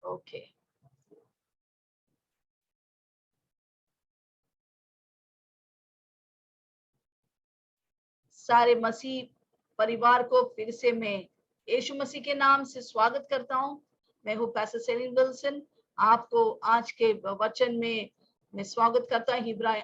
Okay सारे मसीह परिवार को फिर से मैं यीशु मसीह के नाम से स्वागत करता हूं। मैं हूं पैस्टर सेलिन विल्सन। आपको आज के वचन में मैं स्वागत करता हूं। इब्रानी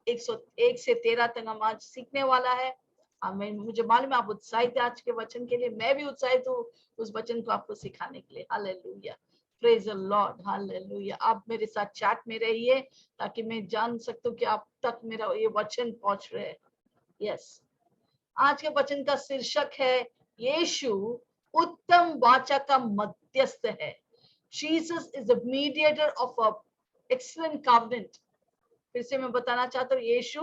8:1 से 13 तक हम आज सीखने वाला है। मुझे मालूम है आप उत्साहित है आज के वचन के लिए। मैं भी उत्साहित हूँ उस वचन को आपको सिखाने के लिए। Hallelujah, praise the Lord, hallelujah. आप मेरे साथ चैट में रहिए ताकि मैं जान सकता हूँ कि आप तक मेरा ये वचन पहुंच रहे हैं। यस, आज के वचन का शीर्षक है यीशु उत्तम वाचा का मध्यस्थ है। Jesus is the mediator of a excellent covenant। फिर से मैं बताना चाहता हूँ, यीशु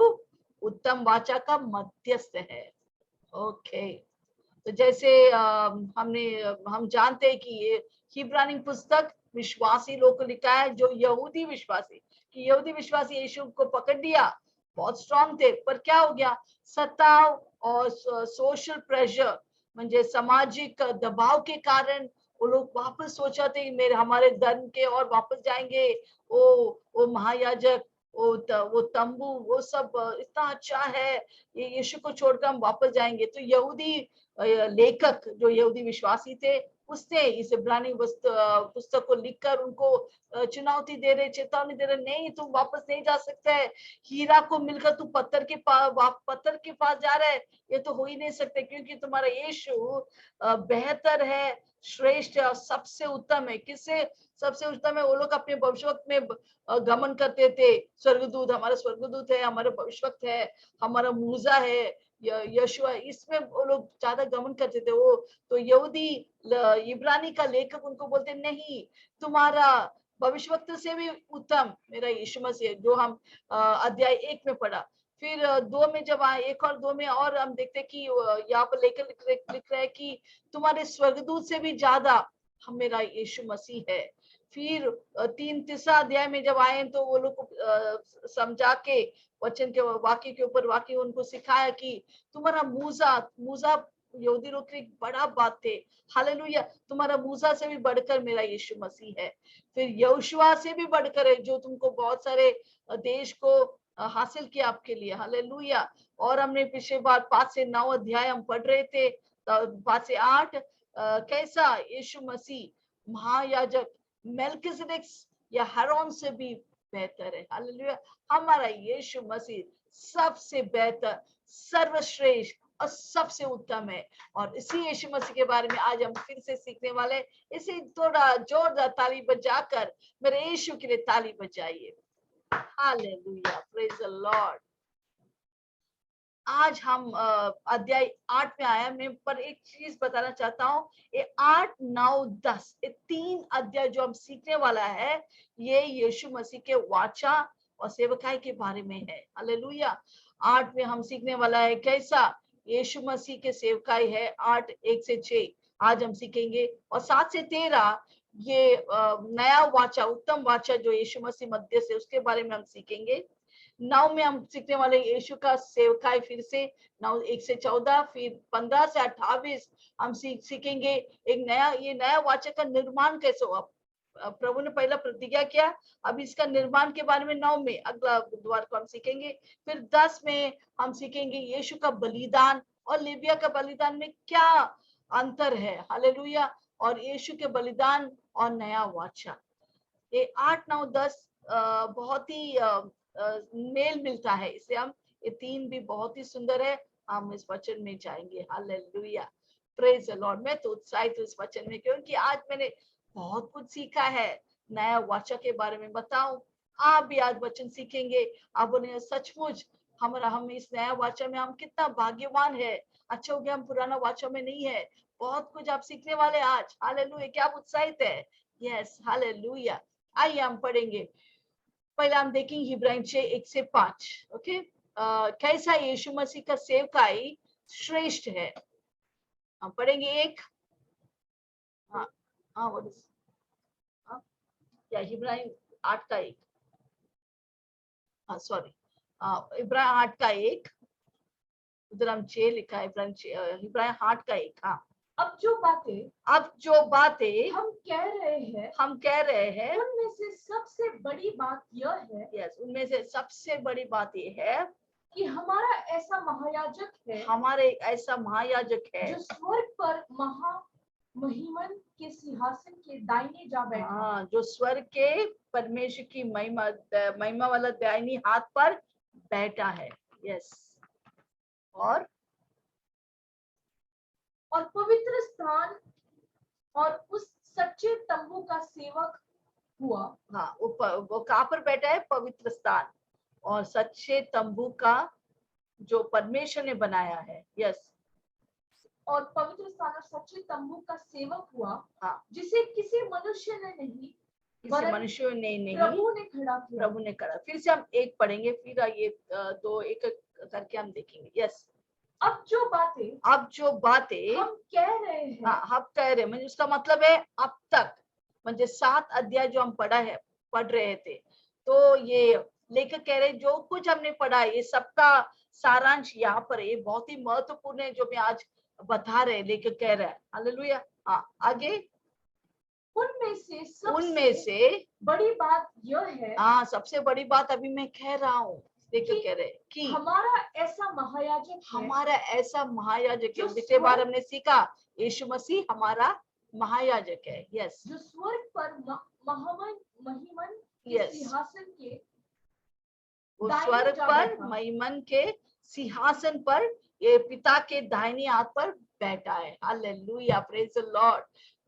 उत्तम वाचा का मध्यस्थ है। ओके, तो जैसे हम जानते हैं कि ये इब्रानी पुस्तक विश्वासी लोग को लिखा है, जो यहूदी विश्वासी यीशु को पकड़ दिया, बहुत स्ट्रॉन्ग थे, पर क्या हो गया, सताव और सोशल प्रेशर म्हणजे सामाजिक दबाव के कारण वो लोग वापस सोचा थे मेरे हमारे धर्म के और वापस जाएंगे। वो महायाजक, वो तंबू, वो सब इतना अच्छा है, ये यीशु को छोड़कर हम वापस जाएंगे। तो यहूदी लेखक जो यहूदी विश्वासी थे, उसने इस इब्रानी पुस्तक को लिखकर उनको चुनौती दे रहे, चेतावनी दे रहे, नहीं तुम वापस नहीं जा सकते है। हीरा को मिलकर तू पत्थर के पास जा रहा है, ये तो हो ही नहीं सकते, क्योंकि तुम्हारा यीशु बेहतर है, श्रेष्ठ है और सबसे उत्तम है। किससे सबसे उत्तम है? वो लोग अपने भविष्यवक्ता में गमन करते थे। स्वर्गदूत, हमारा स्वर्गदूत है, हमारा भविष्यवक्ता है, हमारा मूसा है, यशुआ, इसमें वो लोग ज्यादा गमन करते थे। वो तो यहूदी इब्रानी का लेखक उनको बोलते नहीं, तुम्हारा भविष्यवक्ता से भी उत्तम मेरा यीशु मसीह है, जो हम अध्याय 1 में पढ़ा। फिर 2 में जब आए, 1 और 2 में, और हम देखते कि यहाँ पर लेकर लिख रहा है कि तुम्हारे स्वर्गदूत से भी ज्यादा हम मेरा यीशु मसीह है। फिर 3-3 अध्याय में जब आए तो वो लोग को समझा के वचन के वाक्य के ऊपर वाक्य उनको सिखाया कि तुम्हारा मूसा यहूदी लोग की बड़ा बात थे। हालेलुया, तुम्हारा मूसा से भी बढ़कर मेरा यीशु मसीह है। फिर यहोशुआ से भी बढ़कर है, जो तुमको बहुत सारे देश को हासिल किया आपके लिए। हालेलुया। और हमने पिछले बार 5 से 9 अध्याय हम पढ़ रहे थे, 5 से 8, कैसा यीशु मसीह महायाजक मेल्किसेदेक या हारून से भी बेहतर है। हालेलुया, हमारा यीशु मसीह सबसे बेहतर, सर्वश्रेष्ठ और सबसे उत्तम है। और इसी यीशु मसीह के बारे में आज हम फिर से सीखने वाले। इसे थोड़ा जोरदार ताली बजाकर मेरे यीशु के लिए ताली बजाइए। Hallelujah, praise the lord. आज हम अध्याय 8 में आया। मैं पर एक चीज बताना चाहता हूँ, ये 8, 9, 10 ये 3 अध्याय जो हम सीखने वाला है, ये यीशु मसीह के वाचा और सेवकाई के बारे में है। हालेलुया। 8 में हम सीखने वाला है कैसा यीशु मसीह के सेवकाई है, 8, 1 से 6 आज हम सीखेंगे। और 7 से 13 ये नया वाचा, उत्तम वाचा जो यीशु मसीह मध्य से, उसके बारे में हम सीखेंगे। 9 में हम सीखने वाले यीशु का सेवकाई, फिर से 9, 1 से 14, फिर 15 से 28 हम सीखेंगे एक नया, ये नया वाचा का निर्माण कैसे हुआ। प्रभु ने पहला प्रतिज्ञा किया, अब इसका निर्माण के बारे में 9 में, अगला बुधवार को हम सीखेंगे। फिर 10 में हम सीखेंगे यीशु का बलिदान और लेविया का बलिदान में क्या अंतर है। हालेलुया। और यीशु के बलिदान और नया वाचा, ये 8, 9, 10 बहुत ही मेल मिलता है। इसे हम, ये 3 भी बहुत ही सुंदर है। हम इस वचन में जाएंगे। Hallelujah, praise the Lord. मैं तो उत्साहित हूँ इस वचन में, क्योंकि आज मैंने बहुत कुछ सीखा है नया वाचा के बारे में। बताओ, आप भी आज वचन सीखेंगे, आप बोलेंगे सचमुच हम इस नया वाचा में हम कितना भाग्यवान है। अच्छा हो गया हम पुराना वाचा में नहीं है। बहुत कुछ आप सीखने वाले आज। हालेलुया, क्या आप उत्साहित है? Yes, hallelujah. आइए हम पढ़ेंगे। पहले हम देखेंगे इब्रानी 6, 1 से 5। ओके, कैसा यीशु मसीह का सेवकाई श्रेष्ठ है, हम पढ़ेंगे 1। हाँ हाँ, वो या इब्रानी 8 का 1, हाँ सॉरी, इब्रानी 8 का 1, उधर हम 6 लिखा है, इब्रानी 8 का 1। हाँ, अब जो बातें हम कह रहे हैं उनमें से सबसे बड़ी बात यह है यस उनमें से सबसे बड़ी बात ये है कि हमारा ऐसा महायाजक है हमारे ऐसा महायाजक है जो स्वर्ग पर महिमन के सिंहासन के दाहिने जा बैठा। हाँ, जो स्वर्ग के परमेश्वर की महिमा वाला दाहिनी हाथ पर बैठा है। यस और पवित्र स्थान और उस सच्चे तंबू का सेवक हुआ। हाँ, वो कहाँ पर बैठा है? पवित्र स्थान और सच्चे तंबू का जो परमेश्वर ने बनाया है। यस और पवित्र स्थान और सच्चे तंबू का सेवक हुआ। हाँ, जिसे किसी मनुष्य ने नहीं मनुष्य ने नहीं प्रभु ने खड़ा। फिर से हम एक पढ़ेंगे, फिर ये दो एक करके हम देखेंगे। यस अब जो बातें हम कह रहे हैं, हाँ, हम कह रहे हैं, उसका मतलब है अब तक 7 अध्याय जो हम पढ़ रहे थे, तो ये लेखक कह रहे हैं जो कुछ हमने पढ़ा ये सबका सारांश यहाँ पर है। बहुत ही महत्वपूर्ण है जो मैं आज बता रहे, लेखक कह रहा है। हालेलुया। हाँ, आगे उनमें से बड़ी बात यह है, हाँ, सबसे बड़ी बात अभी मैं कह रहा हूँ, लेखक कह रहे कि हमारा ऐसा महायाजक है। पिछले बार हमने सीखा यीशु मसीह हमारा महायाजक है। यस जो स्वर्ग पर महिमन Yes. सिंहासन के वो दाहिने स्वर्ग जा पर बैठा। महिमन के सिंहासन पर ये पिता के दाहिने हाथ पर बैठा है। Hallelujah, praise the Lord.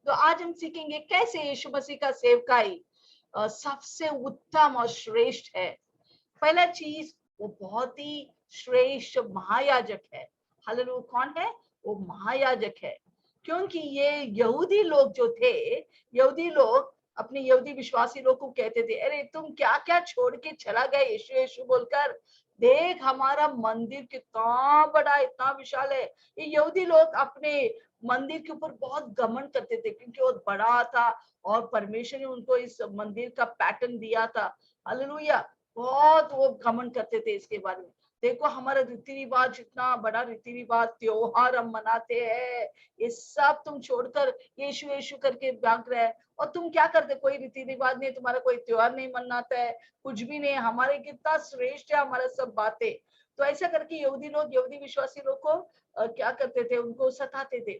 तो आज हम सीखेंगे कैसे यीशु मसीह का सेवकाई सबसे उत्तम और श्रेष्ठ है। पहला चीज, वो बहुत ही श्रेष्ठ महायाजक है। हालेलुया। कौन है वो? महायाजक है। क्योंकि ये यहूदी लोग जो थे, यहूदी लोग अपने यहूदी विश्वासी लोग को कहते थे, अरे तुम क्या क्या छोड़ के चला गया यीशु यीशु बोलकर, देख हमारा मंदिर कितना बड़ा, इतना विशाल है। ये यहूदी लोग अपने मंदिर के ऊपर बहुत घमंड करते थे क्योंकि वो बड़ा था और परमेश्वर ने उनको इस मंदिर का पैटर्न दिया था। हालेलुया। बहुत वो घमंड करते थे इसके बारे में। देखो हमारा रीति रिवाज, इतना बड़ा रीति रिवाज, त्योहार हम मनाते हैं, ये सब तुम छोड़कर यीशु यीशु करके भाग रहे हैं। और तुम क्या करते? कोई रीति रिवाज नहीं, तुम्हारा कोई त्योहार नहीं मनाता है, कुछ भी नहीं। हमारे कितना श्रेष्ठ है हमारा सब बातें। तो ऐसा करके यहूदी लोग, यहूदी विश्वासी लोग को क्या करते थे? उनको सताते थे,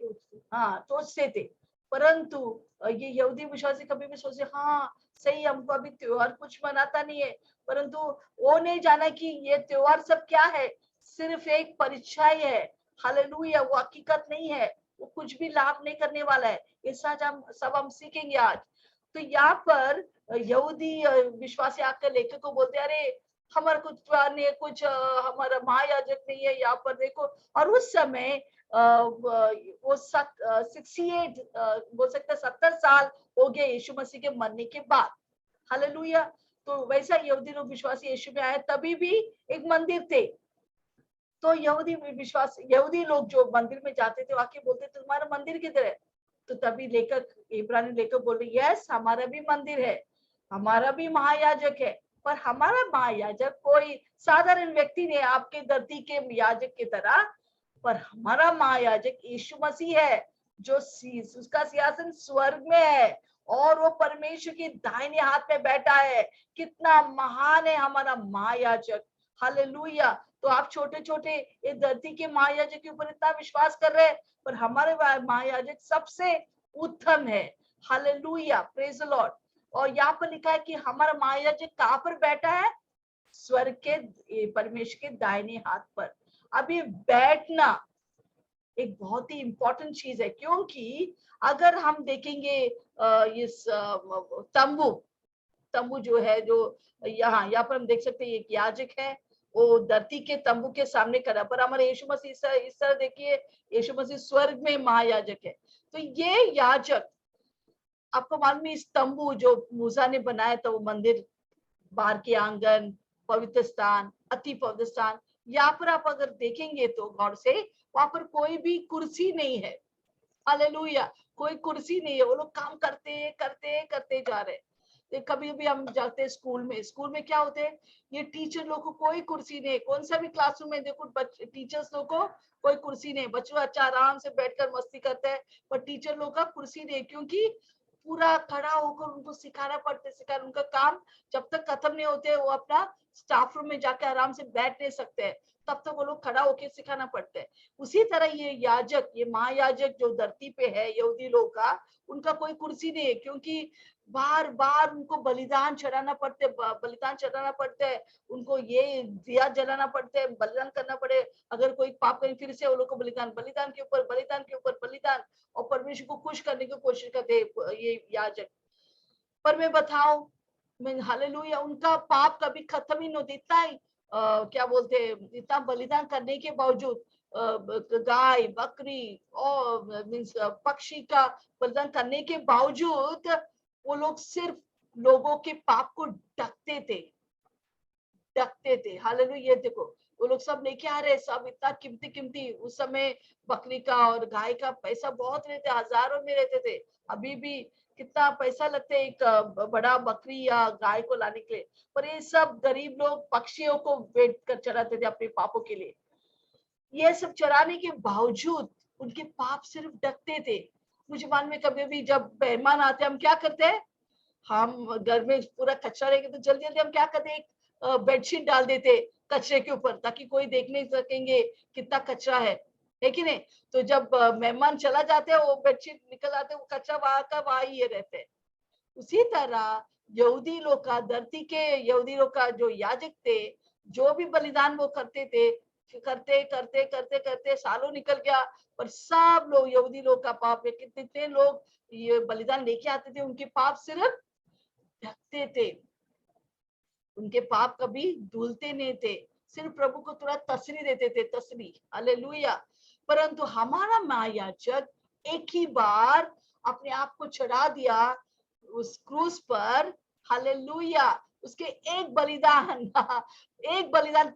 हाँ, टोचते थे। परंतु ये यहूदी विश्वासी कभी भी सोचे, हाँ सही, हमको अभी त्योहार कुछ मनाता नहीं है, परंतु वो नहीं जाना कि ये त्योहार सब क्या है, सिर्फ एक परिचय है। हालेलुया, वो हकीकत नहीं है, वो कुछ भी लाभ नहीं करने वाला है। ये सब हम सीखेंगे आज। तो यहाँ पर यहूदी विश्वासी आकर लेखक को बोलते, अरे हमारा कुछ त्योहार नहीं है, कुछ हमारा महायाजक नहीं है यहाँ पर, देखो। और उस समय वो 68 बोल सकते 70 साल हो गए यीशु मसीह के मरने के बाद। हालेलुया। तो वैसा यहूदी लोग विश्वासी यीशु में आए, तभी भी एक मंदिर थे। तो यहूदी लोग जो मंदिर में जाते थे वाकई बोलते थे, तुम्हारा मंदिर किधर है? तो तभी लेखक, इब्रानी लेखक बोल रहे, यस हमारा भी मंदिर है, हमारा भी महायाजक है, पर हमारा महायाजक कोई साधारण व्यक्ति नहीं, आपके धरती के याजक की तरह, पर हमारा महायाजक यीशु मसीह है, जो उसका सिंहासन स्वर्ग में है और वो परमेश्वर की दाहिने हाथ में बैठा है। कितना महान है हमारा महायाजक। हालेलुया। तो आप छोटे छोटे ये धरती के महायाजक के ऊपर इतना विश्वास कर रहे हैं, पर हमारे महायाजक सबसे उत्तम है। Hallelujah, praise the Lord. और यहाँ पर लिखा है कि हमारा महायाजक कहाँ पर बैठा है? स्वर्ग के परमेश्वर के दाहिने हाथ पर। अभी बैठना एक बहुत ही इंपॉर्टेंट चीज है, क्योंकि अगर हम देखेंगे इस तंबू जो है, जो यहाँ पर हम देख सकते हैं, एक याजक है, वो धरती के तंबू के सामने खड़ा, पर हमारे यीशु मसीह इस तरह देखिए, यीशु मसीह स्वर्ग में महायाजक है। तो ये याजक, आपको मालूम है, इस तंबू जो मूसा ने बनाया था, वो मंदिर, बाहर के आंगन, पवित्र स्थान, अति पवित्र स्थान, यहाँ पर आप अगर देखेंगे तो गौर से, वहां पर कोई भी कुर्सी नहीं है। हालेलुया, कोई कुर्सी नहीं है। वो लोग काम करते करते करते जा रहे। कभी भी हम जाते हैं स्कूल में क्या होते हैं, ये टीचर लोग को कोई कुर्सी नहीं, कौन सा भी क्लासरूम में देखो टीचर्स लोग को कोई कुर्सी नहीं, बच्चों अच्छा आराम से बैठकर मस्ती करते हैं, पर टीचर लोग का कुर्सी नहीं, क्योंकि पूरा खड़ा होकर उनको सिखाना पड़ता है, उनका काम जब तक खत्म नहीं होते वो अपना स्टाफ रूम में जाके आराम से बैठ नहीं सकते हैं, तब तक वो लोग खड़ा होकर सिखाना पड़ता है। उसी तरह ये याजक, ये महायाजक जो धरती पे है यहूदी लोग का, उनका कोई कुर्सी नहीं है, क्योंकि बार बार उनको बलिदान चढ़ाना पड़ता है, उनको ये दिया जलाना पड़ता है, बलिदान करना पड़े, अगर कोई पाप करे फिर से वो लोग को बलिदान के ऊपर बलिदान, और परमेश्वर को खुश करने की कोशिश करते ये याजक। पर मैं बताऊं, मैं हालेलुया, उनका पाप कभी खत्म ही नहीं होता, इतना ही क्या बोलते हैं, इतना बलिदान करने के बावजूद, गाय बकरी और मीन्स पक्षी का बलिदान करने के बावजूद वो लोग सिर्फ लोगों के पाप को ढकते थे। हालेलुया, देखो वो लोग सब लेके आ रहे, सब इतना कीमती, उस समय बकरी का और गाय का पैसा बहुत रहते, हजारों में रहते थे। अभी भी कितना पैसा लगता है एक बड़ा बकरी या गाय को लाने के लिए, पर ये सब गरीब लोग पक्षियों को वेट कर चढ़ाते थे अपने पापों के लिए। ये सब चराने के बावजूद उनके पाप सिर्फ ढकते थे। मुझे मालूम में कभी भी जब मेहमान आते हम क्या करते हैं, हम घर में पूरा कचरा रहेगा तो जल्दी जल्दी हम क्या करते हैं, एक बेडशीट डाल देते कचरे के ऊपर, ताकि कोई देख नहीं सकेंगे कितना कचरा है कि नहीं। तो जब मेहमान चला जाते हैं वो बेडशीट निकल आते, वो कचरा वहां का वहां ही रहते हैं। उसी तरह यहूदी लोग का, धरती के यहूदी लोग का जो याजक थे, जो भी बलिदान वो करते थे, करते सालों निकल गया, पर सब लोग यहूदी लोग का पाप है, कितने लोग ये बलिदान लेके आते थे, उनके पाप सिर्फ ढकते थे, उनके पाप कभी धुलते नहीं थे, सिर्फ प्रभु को थोड़ा तसली देते थे, तसली। हालेलुया। परंतु हमारा महायाजक एक ही बार अपने आप को चढ़ा दिया उस क्रूस पर। हालेलुया। उसके एक बलिदान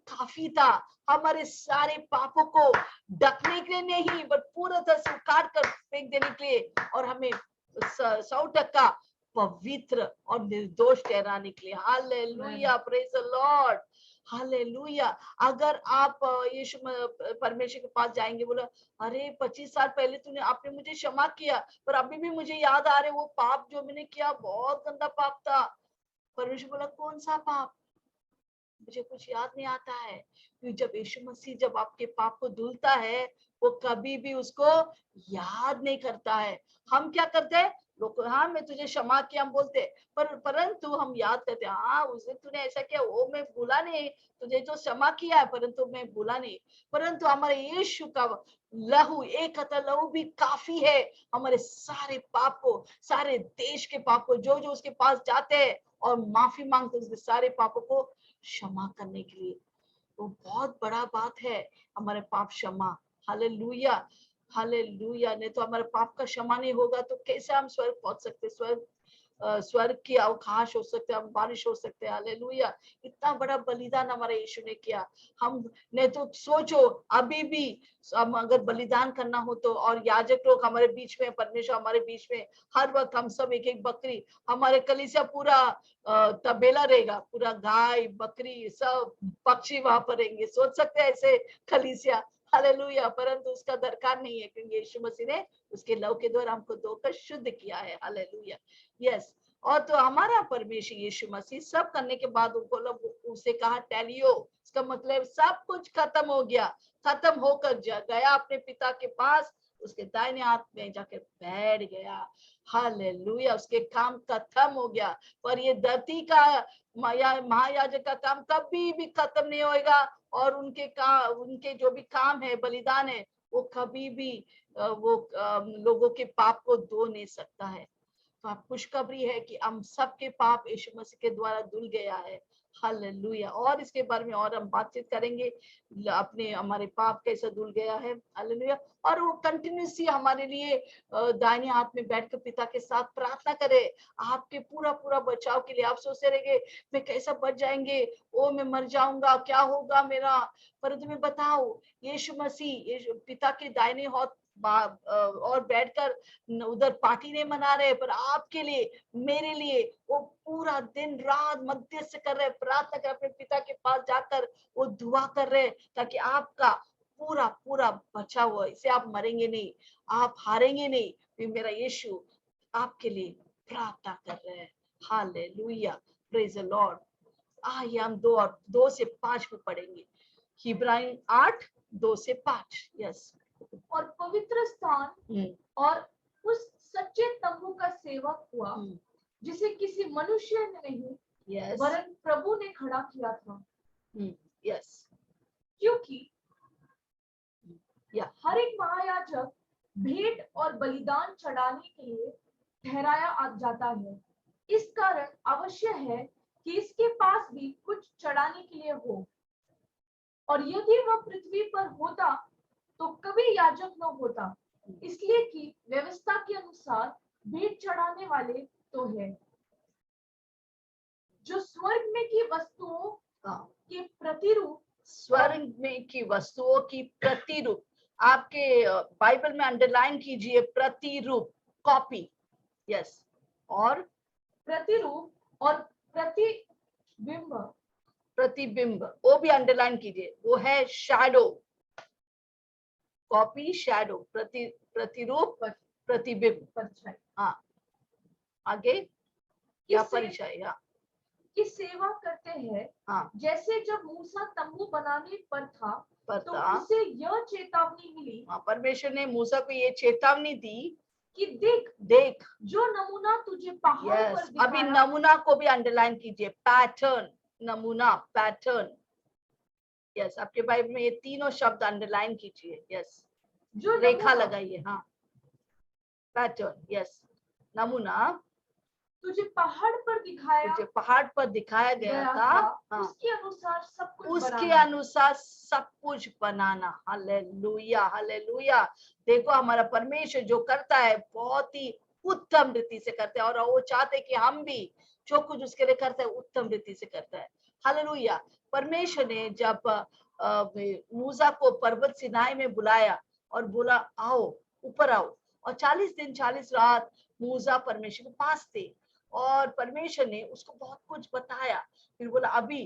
काफी था हमारे सारे पापों को ढकने के लिए नहीं, बट पूरा तरह से काट कर फेंक देने के लिए, और हमें 100% पवित्र और निर्दोष ठहराने के लिए। Hallelujah, praise the Lord. Hallelujah. अगर आप यीशु परमेश्वर के पास जाएंगे, बोला अरे 25 साल पहले तूने आपने मुझे क्षमा किया, पर अभी भी मुझे याद आ रहे वो पाप जो मैंने किया, बहुत गंदा पाप था। परमेश्वर बोला कौन सा पाप, मुझे कुछ याद नहीं आता है। क्योंकि जब यीशु मसीह जब आपके पाप को धुलता है, वो कभी भी उसको याद नहीं करता है। हम क्या करते हैं, लोग हाँ मैं तुझे क्षमा किया हम बोलते, परंतु हम याद करते हाँ उस दिन तूने ऐसा किया, वो मैं भूला नहीं, तुझे तो क्षमा किया है परंतु मैं भूला नहीं। परंतु हमारे यीशु का लहू, एक कतरा लहू भी काफी है हमारे सारे पाप को, सारे देश के पाप को, जो जो उसके पास जाते हैं और माफी मांगते उसके सारे पापों को क्षमा करने के लिए। तो बहुत बड़ा बात है हमारे पाप क्षमा। Hallelujah, hallelujah. नहीं तो हमारे पाप का क्षमा नहीं होगा तो कैसे हम स्वर्ग पहुंच सकते, स्वर्ग की अवकाश हो सकते, हम बारिश हो सकते हैं। हालेलुया। इतना बड़ा बलिदान हमारे यीशु ने किया। हम नहीं तो सोचो अभी भी हम अगर बलिदान करना हो तो, और याजक लोग हमारे बीच में, परमेश्वर हमारे बीच में, हर वक्त हम सब एक एक बकरी, हमारे कलीसिया पूरा तबेला रहेगा, पूरा गाय बकरी सब पक्षी वहां पर रहेंगे। सोच सकते हैं ऐसे कलीसिया। हालेलुया। परंतु उसका दरकार नहीं है, क्योंकि यीशु मसीह ने उसके लहू के द्वारा हमको धोकर शुद्ध किया है। हालेलुया। यस। और तो हमारा परमेश्वर यीशु मसीह सब करने के बाद उनको उसे कहा टेलियो, इसका मतलब सब कुछ खत्म हो गया, खत्म होकर गया अपने पिता के पास, उसके दाहिने हाथ में जाकर बैठ गया। हालेलुया। उसके काम खत्म हो गया। पर ये धरती का महायाजक का काम कभी भी खत्म नहीं होएगा, और उनके जो भी काम है, बलिदान है, वो कभी भी वो लोगों के पाप को धो नहीं सकता है। तो आप खुशखबरी है कि हम सबके पाप यीशु मसीह के द्वारा धुल गया है। हालेलुया। और इसके बारे में और हम बातचीत करेंगे, अपने हमारे पाप कैसे धुल गया है। हालेलुया। और वो कंटिन्यूसली हमारे लिए दाहिने हाथ में बैठकर पिता के साथ प्रार्थना करे आपके पूरा पूरा बचाव के लिए। आप सोचते रहेंगे मैं कैसा बच जाएंगे, ओ मैं मर जाऊंगा, क्या होगा मेरा। पर तुम्हें बताओ, यीशु मसीह पिता के दाहिने और बैठकर उधर पार्टी नहीं मना रहे, पर आपके लिए, मेरे लिए वो पूरा दिन रात मध्यस्थ कर रहे, प्रार्थना कर, अपने पिता के पास जाकर वो दुआ कर रहे, ताकि आपका पूरा पूरा बचा हुआ, इसे आप मरेंगे नहीं, आप हारेंगे नहीं, भी मेरा यीशु आपके लिए प्रार्थना कर रहे हैं। Hallelujah, praise the Lord. आइए हम 2 से 5 में पढ़ेंगे, इब्राहिम 8 2 से 5। यस। और पवित्र स्थान और उस सच्चे तंबू का सेवक हुआ, जिसे किसी मनुष्य ने नहीं, यस, वरन प्रभु ने खड़ा किया था। यस, क्योंकि या हर एक महायाजक भेंट और बलिदान चढ़ाने के लिए ठहराया जाता है। इस कारण अवश्य है कि इसके पास भी कुछ चढ़ाने के लिए हो, और यदि वह पृथ्वी पर होता तो कभी याजक न होता, इसलिए कि व्यवस्था के अनुसार भेंट चढ़ाने वाले तो है, जो स्वर्ग में की वस्तुओं के प्रतिरूप, स्वर्ग में की वस्तुओं की प्रतिरूप। आपके बाइबल में अंडरलाइन कीजिए, प्रतिरूप, कॉपी। यस। और प्रतिरूप और प्रतिबिंब, प्रतिबिंब वो भी अंडरलाइन कीजिए, वो है शैडो, कॉपी, शैडो, प्रतिरूप, प्रतिबिंब। हाँ, आगे क्या परिचय की सेवा करते हैं। हाँ, जैसे जब मूसा तंबू बनाने पर था, तो था, उसे यह चेतावनी मिली, परमेश्वर ने मूसा को ये चेतावनी दी कि देख देख जो नमूना तुझे पहाड़ पर दिखाया। अभी नमूना को भी अंडरलाइन कीजिए, पैटर्न, नमूना, पैटर्न। यस, आपके बाइबल में ये तीनों शब्द अंडरलाइन कीजिए। यस, जो रेखा लगाइए। हाँ, पैटर्न, यस, नमूना तुझे पहाड़ पर दिखाया, तुझे पहाड़ पर दिखाया गया था। हाँ, उसके अनुसार सब कुछ उसके बनाना। अनुसार सब कुछ बनाना। Hallelujah, hallelujah. देखो, हमारा परमेश्वर जो करता है बहुत ही उत्तम रीति से करते हैं, और वो चाहते कि हम भी जो कुछ उसके लिए करते हैं उत्तम रीति से करता है। हालेलुया। परमेश्वर ने जब मूसा को पर्वत सिनाई में बुलाया और बोला आओ, ऊपर आओ, और 40 दिन 40 रात मूसा परमेश्वर के पास थे, और परमेश्वर ने उसको बहुत कुछ बताया। फिर बोला अभी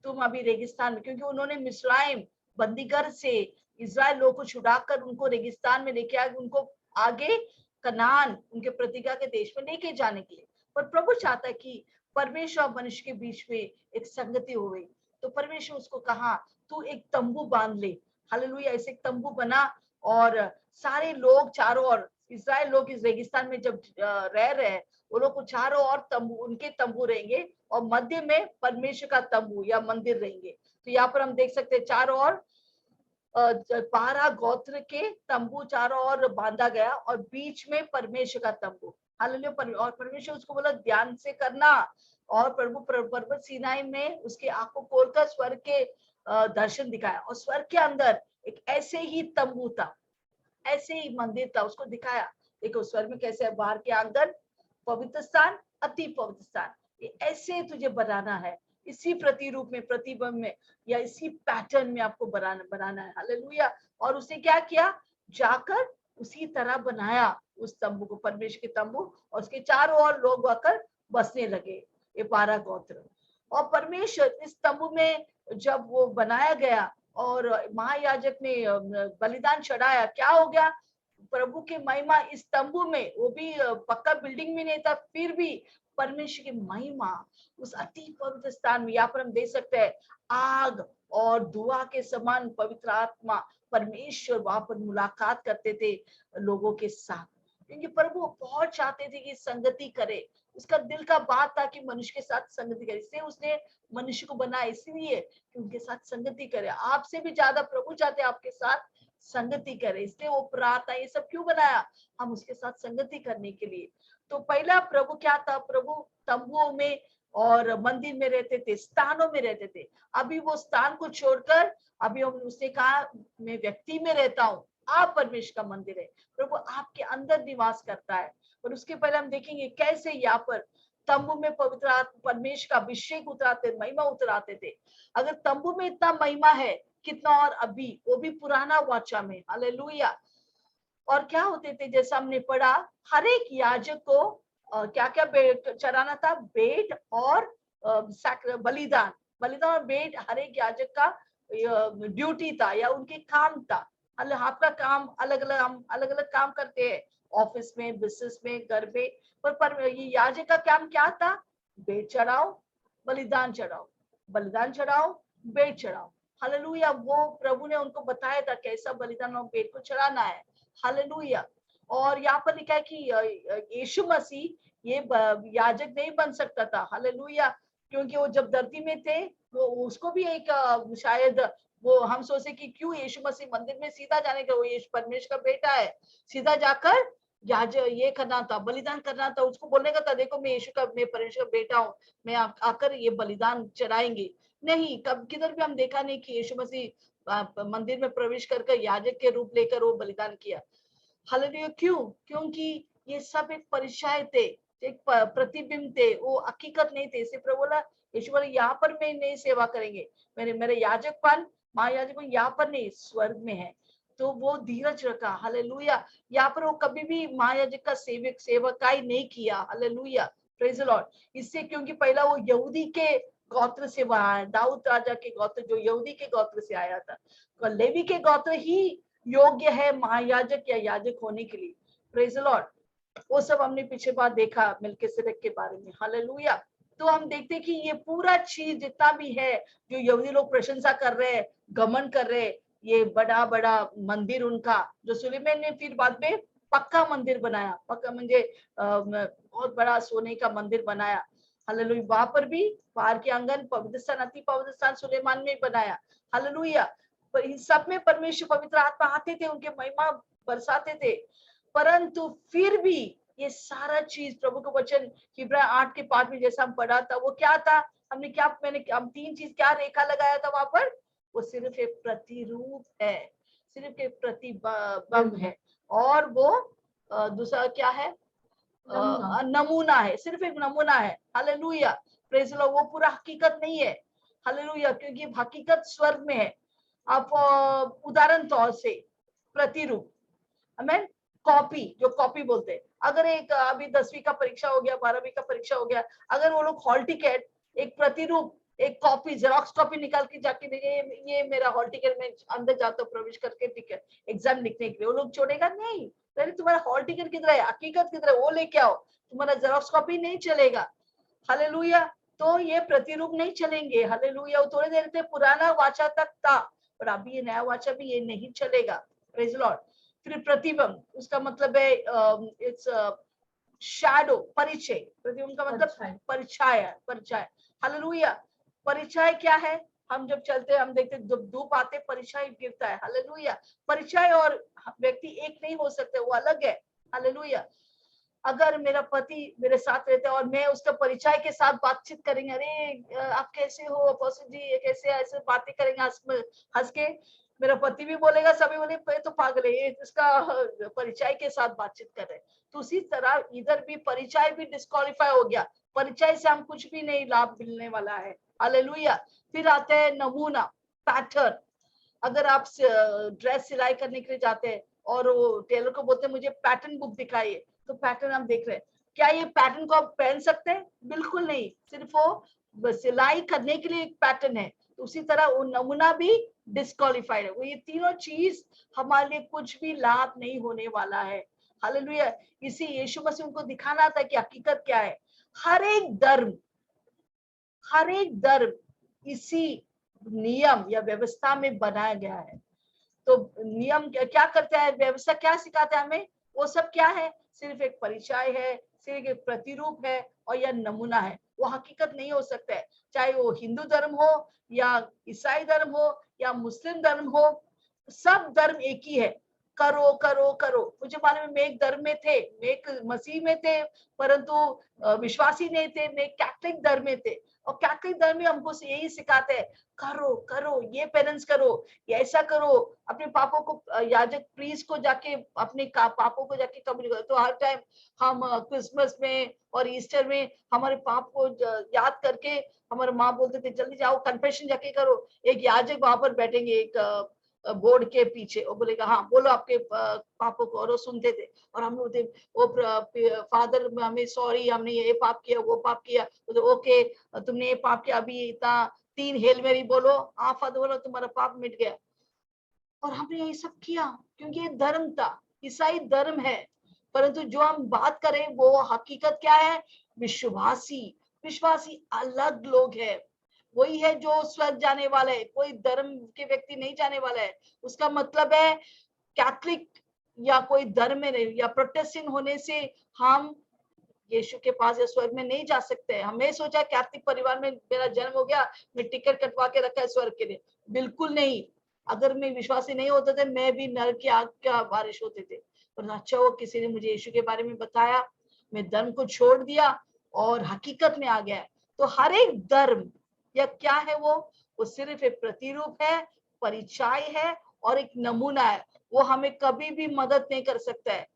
तुम अभी रेगिस्तान में, क्योंकि उन्होंने मिस्राइम बंदीगढ़ से इजराइल लोगों को छुड़ाकर उनको रेगिस्तान में लेके आए, उनको आगे कनान, उनके प्रतिज्ञा के देश में लेके जाने के लिए। पर प्रभु चाहता है कि परमेश्वर और मनुष्य के बीच में एक संगति हो गई, तो परमेश्वर उसको कहा तू एक तंबू बांध ले। हालेलुया। ऐसे एक तंबू बना, और सारे लोग चारों ओर, इजराइल लोग इस रेगिस्तान में जब रह रहे हैं, वो लोग को चारों ओर तंबू, उनके तंबू रहेंगे, और मध्य में परमेश्वर का तंबू या मंदिर रहेंगे। तो यहाँ पर हम देख सकते हैं चारों ओर 12 गोत्र के तंबू चारों ओर बांधा गया, और बीच में परमेश्वर का तंबू। हालेलुया। और परमेश्वर उसको बोला ध्यान से करना, और प्रभु पर्वत सीनाई में उसके आंखों खोलकर स्वर्ग के दर्शन दिखाया, और स्वर्ग के अंदर एक ऐसे ही तंबू था, ऐसे ही मंदिर था, उसको दिखाया। देखो स्वर्ग में कैसे है, बाहर के आंगन, पवित्र स्थान, अति पवित्र स्थान, ये ऐसे तुझे बनाना है, इसी प्रतिरूप में, प्रतिबिंब में, या इसी पैटर्न में आपको बनाना है। हालेलुया। और उसने क्या किया, जाकर उसी तरह बनाया उस तंबू को, परमेश्वर के तंबू, और उसके चारों ओर लोग आकर बसने लगे, ये 12 गोत्र। और परमेश्वर इस तंबू में जब वो बनाया गया और महायाजक ने बलिदान चढ़ाया, क्या हो गया, प्रभु की महिमा इस तंबू में, वो भी पक्का बिल्डिंग में नहीं था, फिर भी परमेश्वर की महिमा उस अति पवित्र स्थान में, यहाँ पर हम देख सकते हैं आग और धुआं के समान पवित्र आत्मा परमेश्वर वहां पर मुलाकात करते थे लोगों के साथ, क्योंकि प्रभु बहुत चाहते थे कि संगति करे। उसका दिल का बात था कि मनुष्य के साथ संगति करे, इसलिए उसने मनुष्य को बनाया, इसलिए कि उनके साथ संगति करे। आपसे भी ज्यादा प्रभु चाहते हैं आपके साथ संगति करे, इसलिए वो प्रार्थना ये सब क्यों बनाया, हम उसके साथ संगति करने के लिए। तो पहला प्रभु क्या था, प्रभु तंबुओं में और मंदिर में रहते थे, स्थानों में रहते थे। अभी वो स्थान को छोड़कर अभी हम, उसने कहा मैं व्यक्ति में रहता हूँ, आप परमेश्वर का मंदिर है, प्रभु आपके अंदर निवास करता है। और उसके पहले हम देखेंगे कैसे यहाँ पर तंबू में पवित्र आत्मा परमेश्वर का अभिषेक उतराते, महिमा उतराते थे। अगर तंबू में इतना महिमा है, कितना और अभी, वो भी पुराना वाचा में। हालेलुया। और क्या होते थे, जैसा हमने पढ़ा, हर एक याजक को क्या क्या चढ़ाना था, भेंट और बलिदान। बलिदान और भेंट हर एक याजक का ड्यूटी था या उनके काम था। आपका काम अलग अलग, हम अलग अलग काम करते हैं, ऑफिस में, बिजनेस में, घर में, पर ये याजक का काम क्या था? भेंट चढ़ाओ, बलिदान चढ़ाओ, बलिदान चढ़ाओ, भेंट चढ़ाओ। हालेलुया। वो प्रभु ने उनको बताया था कैसा बलिदान और भेंट को चढ़ाना है। हालेलुया। और यहाँ पर लिखा है कि यीशु मसीह ये याजक नहीं बन सकता था। हालेलुया। क्योंकि वो जब धरती में थे, वो उसको भी एक शायद वो हम सोचे कि क्यों यीशु मसीह मंदिर में सीधा जाने का, वो यीशु परमेश्वर का बेटा है, सीधा जाकर याज ये करना था, बलिदान करना था। उसको बोलने का था, देखो मैं यीशु का, मैं परमेश्वर का बेटा हूँ, मैं आकर ये बलिदान चढ़ाएंगे। नहीं, कब किधर भी हम देखा नहीं कि यीशु मसीह मंदिर में प्रवेश कर याजक के रूप लेकर वो बलिदान किया। हालेलुया। क्यों? क्योंकि ये सब एक परिचय थे, एक प्रतिबिंब थे, वो हकीकत नहीं थे। इसे प्रभु बोला, यीशु बोला, यहाँ पर मैं नहीं सेवा करेंगे, मेरे याजकपन, महायाजक यहाँ पर नहीं, स्वर्ग में है। तो वो धीरज रखा। हालेलुया। यहाँ पर वो कभी भी महायाजक का सेवकाई नहीं किया। Hallelujah, praise the Lord. इससे क्योंकि पहला वो यहूदी के गोत्र से वहां है, दाऊद राजा के गोत्र, जो यहूदी के गोत्र से आया था। तो लेवी के गोत्र ही योग्य है महायाजक या याजक होने के लिए। Praise the Lord. वो सब हमने पीछे बात देखा मेल्किसेदेक के बारे में। हालेलुया। तो हम देखते कि ये पूरा चीज जितना भी है, जो यहूदी लोग प्रशंसा कर रहे हैं, गमन कर रहे हैं, ये बड़ा बड़ा मंदिर उनका, जो सुलेमान ने फिर बाद में पक्का मंदिर बनाया, पक्का म्हणजे बहुत बड़ा सोने का मंदिर बनाया। हालेलुया। वहां पर भी बाहर के आंगन पवित्र स्थान, अति पवित्र स्थान सुलेमान में बनाया। हालेलुया। पर इन सब में परमेश्वर पवित्र आत्मा आते थे, उनके महिमा बरसाते थे। परंतु फिर भी ये सारा चीज प्रभु का वचन इब्राहिम 8 के 5 में जैसा हम पढ़ा था, वो क्या था? हम 3 चीज क्या रेखा लगाया था वहां पर? वो सिर्फ एक प्रतिरूप है, सिर्फ एक प्रतिबिंब है, और वो दूसरा क्या है? नमूना है, सिर्फ एक नमूना है। Hallelujah, praise the Lord. वो पूरा हकीकत नहीं है। हालेलुया। क्योंकि हकीकत स्वर्ग में है। आप उदाहरण तौर से प्रतिरूप, आमीन, कॉपी, जो कॉपी बोलते हैं। अगर एक अभी 10वीं का परीक्षा हो गया, 12वीं का परीक्षा हो गया, अगर वो लोग हॉल टिकट, एक प्रतिरूप, एक कॉपी, जेरोक्स कॉपी निकाल के जाके देंगे, ये मेरा हॉल टिकट, में अंदर जाता प्रवेश करके टिकट एग्जाम लिखने के लिए, वो लोग छोड़ेगा नहीं। पहले तुम्हारा हॉल टिकट किधर है, हकीकत किधर है, वो लेके आओ। तुम्हारा जेरोक्स कॉपी नहीं चलेगा। हालेलुया। तो ये प्रतिरूप नहीं चलेंगे। हालेलुया। वो थोड़ी देर से पुराना वाचा तक था, पर अभी ये नया वाचा भी ये नहीं चलेगा। Praise Lord. फिर प्रतिबिंब, उसका मतलब है इट्स शैडो, परिचय। प्रतिबिंब का मतलब परिचय, परिचय। हालेलुया। परिचय क्या है? हम जब चलते हैं, हम देखते हैं जब धूप आते परिचय गिरता है। हालेलुया। परिचय और व्यक्ति एक नहीं हो सकते, वो अलग है। हालेलुया। अगर मेरा पति मेरे साथ रहता है और मैं उसका परिचय के साथ बातचीत करेंगे, अरे आप कैसे हो अपोस्टल जी, ये कैसे, ऐसे बातें करेंगे हंस के, मेरा पति भी बोलेगा, सभी बोले तो पागल है, ये इसका परिचय के साथ बातचीत कर रहे। तो उसी तरह इधर भी परिचय भी डिस्क्वालीफाई हो गया। परिचय से हम कुछ भी नहीं लाभ मिलने वाला है। हालेलुया। फिर आते हैं नमूना, पैटर्न। अगर आप ड्रेस सिलाई करने के लिए जाते हैं और वो टेलर को बोलते हैं मुझे पैटर्न बुक दिखाइए, तो पैटर्न हम देख रहे हैं, क्या ये पैटर्न को आप पहन सकते हैं? बिल्कुल नहीं। सिर्फ वो सिलाई करने के लिए एक पैटर्न है। तो उसी तरह वो नमूना भी डिस्क्वालीफाइड है। वो ये तीनों चीज हमारे लिए कुछ भी लाभ नहीं होने वाला है। हालेलुया। इसी यीशु मसीह उनको दिखाना था कि हकीकत क्या है। हर एक धर्म, हर एक धर्म इसी नियम या व्यवस्था में बनाया गया है। तो नियम क्या करता है, व्यवस्था क्या सिखाता है हमें? वो सब क्या है? सिर्फ एक परिचय है, सिर्फ एक प्रतिरूप है, और यह नमूना है। वो हकीकत नहीं हो सकता है। चाहे वो हिंदू धर्म हो या ईसाई धर्म हो या मुस्लिम धर्म हो, सब धर्म एक ही है। करो करो करो। मुझे मालूम है, मैं एक धर्म में थे, मैं एक मसीह में थे, परंतु विश्वासी नहीं थे, मैं कैथलिक धर्म में थे। और कैथलिक धर्म में हमको यही सिखाते हैं, करो करो, ये पेरेंट्स करो, ये ऐसा करो, अपने पापों को याजक प्रीस्ट को जाके अपने पापों को जाके कबूल करो। तो हर टाइम हम क्रिसमस में और ईस्टर में हमारे पाप को याद करके हमारे माँ बोलते थे जल्दी जाओ कन्फेशन जाके करो। एक याजक वहां पर बैठेंगे, एक बोर्ड के पीछे, वो बोलेगा हाँ बोलो आपके पापों को, और वो सुनते थे। और हम लोग वो फादर हमें सॉरी, हमने ये पाप किया वो पाप किया, तो ओके तुमने ये पाप किया, अभी इतना 3 हेल मेरी बोलो, हाँ फादर बोलो, तुम्हारा पाप मिट गया। और हमने ये सब किया क्योंकि ये धर्म था, ईसाई धर्म है। परंतु जो हम बात करें वो हकीकत क्या है, विश्वासी, विश्वासी अलग लोग है। वही है जो स्वर्ग जाने वाला है, कोई धर्म के व्यक्ति नहीं जाने वाला है। उसका मतलब है कैथलिक या कोई धर्म में नहीं, या प्रोटेस्टेंट होने से हम यीशु के पास या स्वर्ग में नहीं जा सकते। हमें सोचा कैथलिक परिवार में मेरा जन्म हो गया, मैं टिकट कटवा के रखा है स्वर्ग के लिए, बिल्कुल नहीं। अगर मैं विश्वासी नहीं होते थे, मैं भी नरक की आग का बारिश होते थे। पर अच्छा वो किसी ने मुझे यीशु के बारे में बताया, मैं धर्म को छोड़ दिया और हकीकत में आ गया। तो हर एक धर्म या क्या है वो सिर्फ एक प्रतिरूप है, परिचय है और एक नमूना है। वो हमें कभी भी मदद नहीं कर सकता है।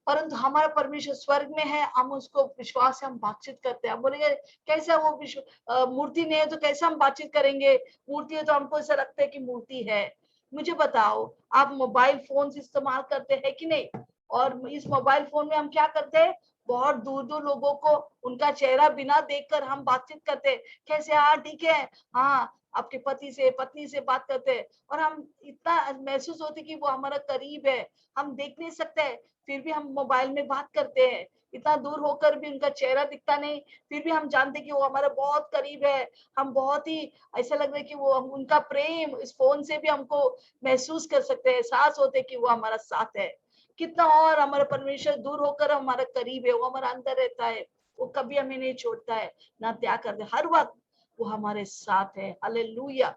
परंतु हमारा परमेश्वर स्वर्ग में है, हम उसको विश्वास से हम बातचीत करते हैं। हम बोलेंगे कैसा वो मूर्ति नहीं है तो कैसे हम बातचीत करेंगे, मूर्ति है तो हमको ऐसा लगता है कि मूर्ति है। मुझे बताओ, आप मोबाइल फोन इस्तेमाल करते हैं कि नहीं? और इस मोबाइल फोन में हम क्या करते हैं, बहुत दूर दूर लोगों को उनका चेहरा बिना देखकर हम बातचीत करते हैं। कैसे, हाँ ठीक है, हाँ आपके पति से पत्नी से बात करते हैं, और हम इतना महसूस होते कि वो हमारा करीब है। हम देख नहीं सकते, फिर भी हम मोबाइल में बात करते हैं। इतना दूर होकर भी उनका चेहरा दिखता नहीं, फिर भी हम जानते कि वो हमारा बहुत करीब है। हम बहुत ही ऐसा लग रहा है कि वो उनका प्रेम इस फोन से भी हमको महसूस कर सकते हैं, एहसास होते कि वो हमारा साथ है। कितना और हमारा परमेश्वर दूर होकर हमारा करीब है, वो हमारा अंदर रहता है, वो कभी हमें नहीं छोड़ता है, ना त्याग करते, हर वक्त वो हमारे साथ है। Hallelujah,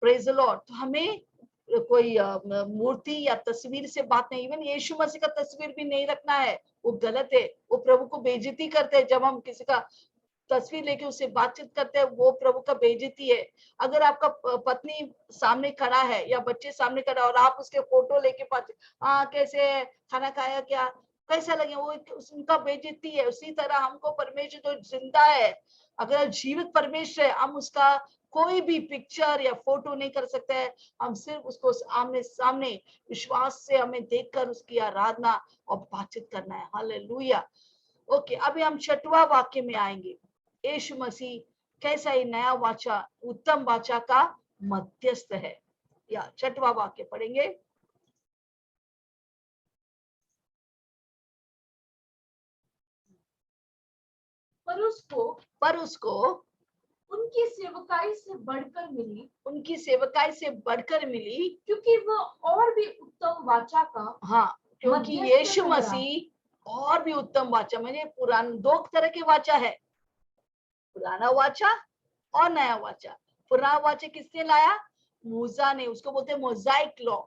praise the Lord. तो हमें कोई मूर्ति या तस्वीर से बात नहीं, इवन यीशु मसीह का तस्वीर भी नहीं रखना है, वो गलत है। वो प्रभु को बेइज्जती करते हैं। जब हम किसी का तस्वीर लेके उससे बातचीत करते हैं, वो प्रभु का बेइज्जती है। अगर आपका पत्नी सामने खड़ा है या बच्चे सामने खड़ा है और आप उसके फोटो लेके पास, हाँ कैसे है, खाना खाया क्या, कैसा लगे, वो उनका बेइज्जती है। उसी तरह हमको परमेश्वर जो जिंदा है, अगर जीवित परमेश्वर है, हम उसका कोई भी पिक्चर या फोटो नहीं कर सकते हैं। हम सिर्फ उसको आमने सामने विश्वास से हमें देखकर उसकी आराधना और बातचीत करना है। हालेलुया। ओके, अभी हम 6वां वाक्य में आएंगे। यीशु मसीह कैसा ही नया वाचा, उत्तम वाचा का मध्यस्थ है। या 6वां वाक्य पढ़ेंगे। पर उसको उनकी सेवकाई से बढ़कर मिली, उनकी सेवकाई से बढ़कर मिली, क्योंकि वह और भी उत्तम वाचा का हाँ, क्योंकि मध्यस्थ यीशु ठहरा। मसीह और भी उत्तम वाचा, मैंने पुराना 2 तरह के वाचा है, पुराना वाचा और नया वाचा। पुराना वाचा किसने लाया? मूसा ने, उसको बोलते हैं मोजाइक लॉ,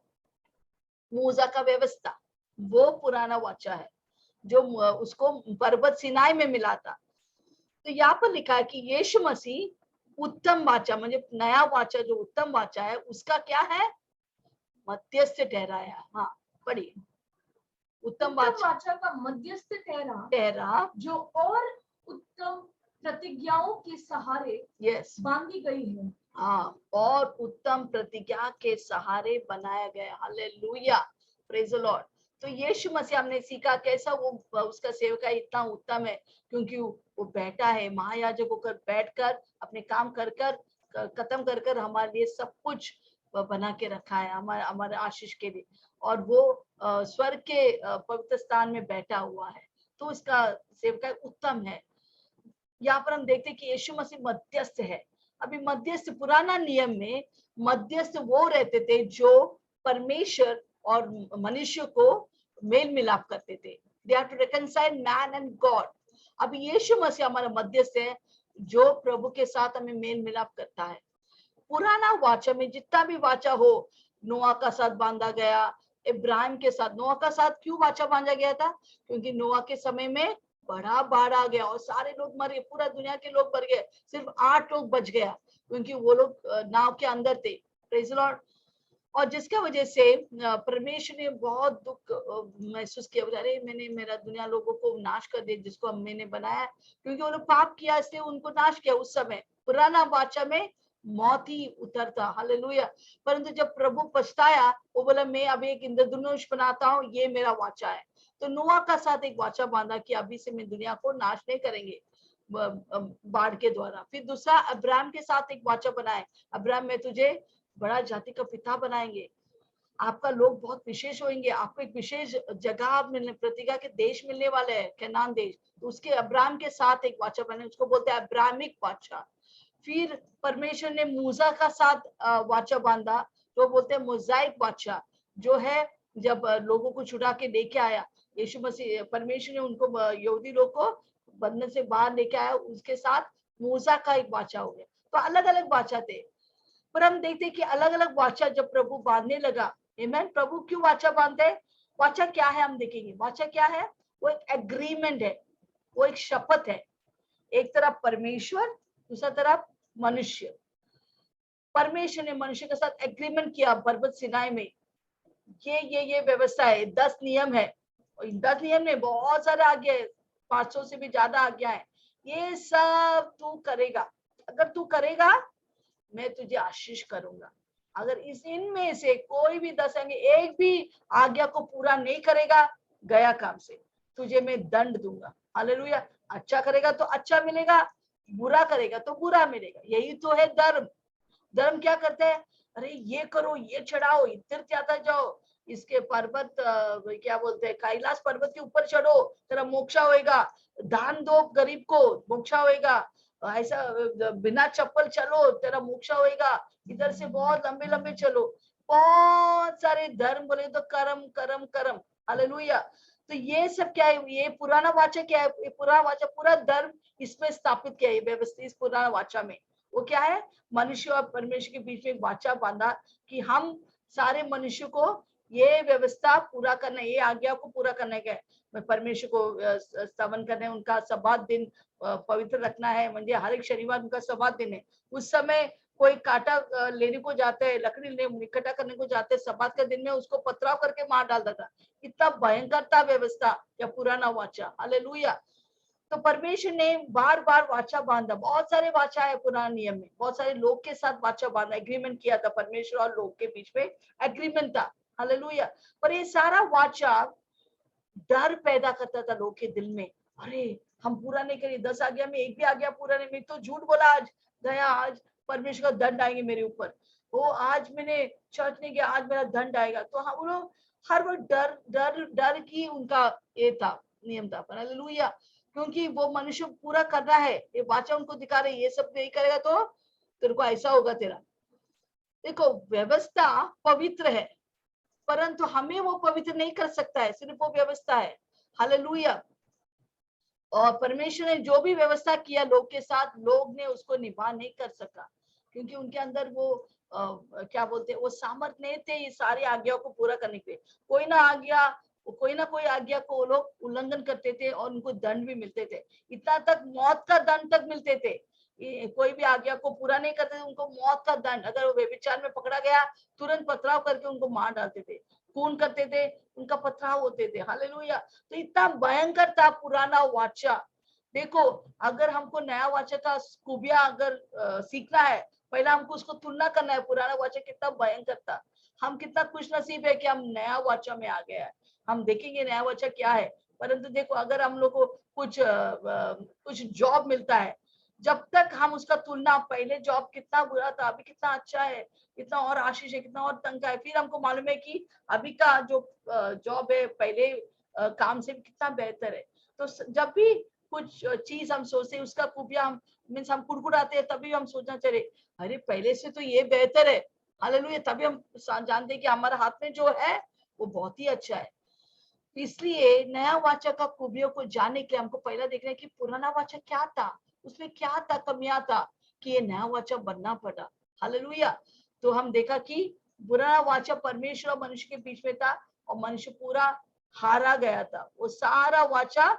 मूसा का व्यवस्था, वो पुराना वाचा है जो उसको पर्वत सिनाई में मिला था। तो यहाँ पर लिखा है कि यीशु मसीह उत्तम वाचा, म्हणजे नया वाचा जो उत्तम वाचा है उसका क्या है, मध्यस्थ ठहराया। हाँ पढ़िए। उत्तम वाचा का मध्यस्थ ठहरा, जो और उत्तम प्रतिज्ञाओं के सहारे यस बांधी गई है। हाँ, और उत्तम प्रतिज्ञा के सहारे बनाया गया। Hallelujah, praise the Lord. तो यीशु मसीह हमने सीखा कैसा वो उसका सेवका इतना उत्तम है, क्योंकि वो बैठा है महायाजक होकर, बैठकर अपने काम कर कर खत्म कर कर हमारे लिए सब कुछ बना के रखा है, हमारे हमारे आशीष के लिए। और वो स्वर्ग के पवित्र स्थान में बैठा हुआ है, तो उसका सेवका उत्तम है। यहाँ पर हम देखते हैं कि यीशु मसीह मध्यस्थ है। अभी मध्यस्थ, पुराना नियम में मध्यस्थ वो रहते थे जो परमेश्वर और मनुष्य को मेल मिलाप करते थे। They have to reconcile man and God. अभी यीशु मसीह हमारा मध्यस्थ है जो प्रभु के साथ हमें मेल मिलाप करता है। पुराना वाचा में जितना भी वाचा हो, नोआ का साथ बांधा गया, इब्राहिम के साथ, नोआ का साथ क्यों वाचा बांधा गया था? क्योंकि नोआ के समय में बड़ा बाढ़ आ गया और सारे लोग मर गए, पूरा दुनिया के लोग मर गए, सिर्फ 8 लोग बच गया क्योंकि वो लोग नाव के अंदर थे। Praise the Lord. और जिसका वजह से परमेश्वर ने बहुत दुख महसूस किया, अरे मैंने मेरा दुनिया लोगों को नाश कर दिया जिसको मैंने बनाया, क्योंकि वो लोग पाप किया इसलिए उनको नाश किया। उस समय पुराना वाचा में मौत ही उतरता। हालेलुया। परंतु जब प्रभु पछताया, वो बोला मैं अभी एक इंद्रधनुष बनाता हूँ, ये मेरा वाचा है। तो नोआ का साथ एक वाचा बांधा कि अभी से मैं दुनिया को नाश नहीं करेंगे बाढ़ के द्वारा। फिर दूसरा अब्राहम के साथ एक वाचा बनाए, अब्राहम मैं तुझे बड़ा जाति का पिता बनाएंगे, आपका लोग बहुत विशेष होंगे, आपको एक विशेष जगह मिलने, प्रतिज्ञा के देश मिलने वाले हैं, कैनान देश। तो उसके अब्राहम के साथ एक वाचा बने, उसको बोलते हैं अब्राहमिक वाचा। फिर परमेश्वर ने मूसा का साथ वाचा बांधा, तो बोलते हैं मोजाइक वाचा, जो है जब लोगों को छुड़ा के लेके आया यीशु मसीह, परमेश्वर ने उनको यहूदी लोग को बंधन से बाहर लेके आया, उसके साथ मूसा का एक वाचा हो गया। तो अलग अलग वाचा थे। पर हम देखते कि अलग अलग वाचा जब प्रभु बांधने लगा, आमेन। प्रभु क्यों वाचा बांधते हैं? वाचा क्या है हम देखेंगे। वाचा क्या है? वो एक एग्रीमेंट है, वो एक शपथ है। एक तरफ परमेश्वर, दूसरा तरफ मनुष्य। परमेश्वर ने मनुष्य के साथ एग्रीमेंट किया पर्वत सिनाई में, ये व्यवस्था है, 10 नियम है। 10 नियम में बहुत सारे आज्ञा है, 500 से भी ज्यादा आज्ञा है। ये सब तू करेगा, अगर तू करेगा मैं तुझे आशीष करूंगा। अगर इस इनमें से कोई भी 10 आज्ञा, एक भी आज्ञा को पूरा नहीं करेगा, गया काम से, तुझे मैं दंड दूंगा। हालेलुया। अच्छा करेगा तो अच्छा मिलेगा, बुरा करेगा तो बुरा मिलेगा। यही तो है धर्म। धर्म क्या करते हैं? अरे ये करो, ये चढ़ाओ, इधर जाता जाओ, इसके पर्वत क्या बोलते हैं, कैलाश पर्वत के ऊपर चढ़ो, तेरा मोक्षा होएगा। दान दो गरीब को, मोक्षा होएगा। ऐसा बिना चप्पल चलो, तेरा मोक्षा होएगा। इधर से बहुत लंबे लंबे चलो, बहुत सारे धर्म बोले तो कर्म कर्म कर्म। हालेलुया। तो ये सब क्या है? ये पुराना वाचा क्या है? ये पुराना वाचा पूरा धर्म इसमें स्थापित किया है, व्यवस्थित इस पुराना वाचा में। वो क्या है? मनुष्य और परमेश्वर के बीच में एक वाचा बांधा कि हम सारे मनुष्य को ये व्यवस्था पूरा करना है, ये आज्ञा को पूरा करने का है। परमेश्वर को स्तवन करना है, उनका सब्बात दिन पवित्र रखना है, म्हणजे हर एक शनिवार उनका सब्बात दिन है। उस समय कोई काटा लेने को जाते हैं, लकड़ी इकट्ठा करने को जाते हैं, सब्बात के दिन में उसको पथराव करके मार डालता था। इतना भयंकर था व्यवस्था या पुराना वाचा। हालेलुया। तो परमेश्वर ने बार बार वाचा बांधा, बहुत सारे वाचा है पुराने नियम में, बहुत सारे लोग के साथ वाचा बांधा, एग्रीमेंट किया था, परमेश्वर और लोग के बीच में एग्रीमेंट था। हालेलुया। पर ये सारा वाचा डर पैदा करता था लोग के दिल में। अरे हम पूरा नहीं करें, 10 आज्ञा में एक भी आज्ञा पूरा नहीं, मैं तो झूठ बोला, आज गया, आज परमेश्वर का दंड आएंगे मेरे ऊपर। वो आज मैंने चर्च नहीं गया, आज मेरा दंड आएगा। तो हम लोग हर वक्त डर डर डर की उनका ये था, नियम था। पर हालेलुया, क्योंकि वो मनुष्य पूरा कर रहा है, ये वाचा उनको दिखा रहे, ये सब नहीं करेगा तो तेरे को ऐसा होगा तेरा। देखो व्यवस्था पवित्र है, परंतु हमें वो पवित्र नहीं कर सकता है, सिर्फ वो व्यवस्था है। हालेलुया। और परमेश्वर ने जो भी व्यवस्था किया लोग के साथ, लोग ने उसको निभा नहीं कर सका, क्योंकि उनके अंदर वो क्या बोलते हैं, वो सामर्थ नहीं थे ये सारी आज्ञाओं को पूरा करने के लिए। कोई ना कोई आज्ञा को वो लोग उल्लंघन करते थे और उनको दंड भी मिलते थे, इतना तक मौत का दंड तक मिलते थे। कोई भी आज्ञा को पूरा नहीं करते थे, उनको मौत का दंड, अगर वो व्यभिचार में पकड़ा गया तुरंत पथराव करके उनको मार डालते थे, खून करते थे, उनका पथराव होते थे। हालेलुया। तो इतना भयंकर था पुराना वाचा। देखो, अगर हमको नया वाचा का खूबियां अगर सीखना है, पहला हमको उसको तुलना करना है, पुराना वाचा कितना भयंकर था। हम कितना खुश नसीब है कि हम नया वाचा में आ गया है। हम देखेंगे नया वाचा क्या है। परंतु देखो, अगर हम लोग को कुछ जॉब मिलता है, जब तक हम उसका तुलना, पहले जॉब कितना बुरा था, अभी कितना अच्छा है, कितना और आशीष है, कितना और तंग है, फिर हमको मालूम है कि अभी का जो जॉब है पहले काम से भी कितना बेहतर है। तो जब भी कुछ चीज हम सोचते हैं, उसका खूबिया हम मीन्स हम कुड़कुड़ाते हैं, तभी हम सोचना चाहिए अरे पहले से तो ये बेहतर है। हालेलुया। तभी हम जानते हैं कि हमारे हाथ में जो है वो बहुत ही अच्छा है। इसलिए नया वाचा का खूबियों को जानने के लिए हमको पहला देखना है कि पुराना वाचा क्या था, उसमें क्या था, कमियां था, कि ये नया वाचा बनना पड़ा। हालेलुया। तो हम देखा कि पुराना वाचा परमेश्वर और मनुष्य के बीच में था, और मनुष्य पूरा हारा गया था, वो सारा वाचा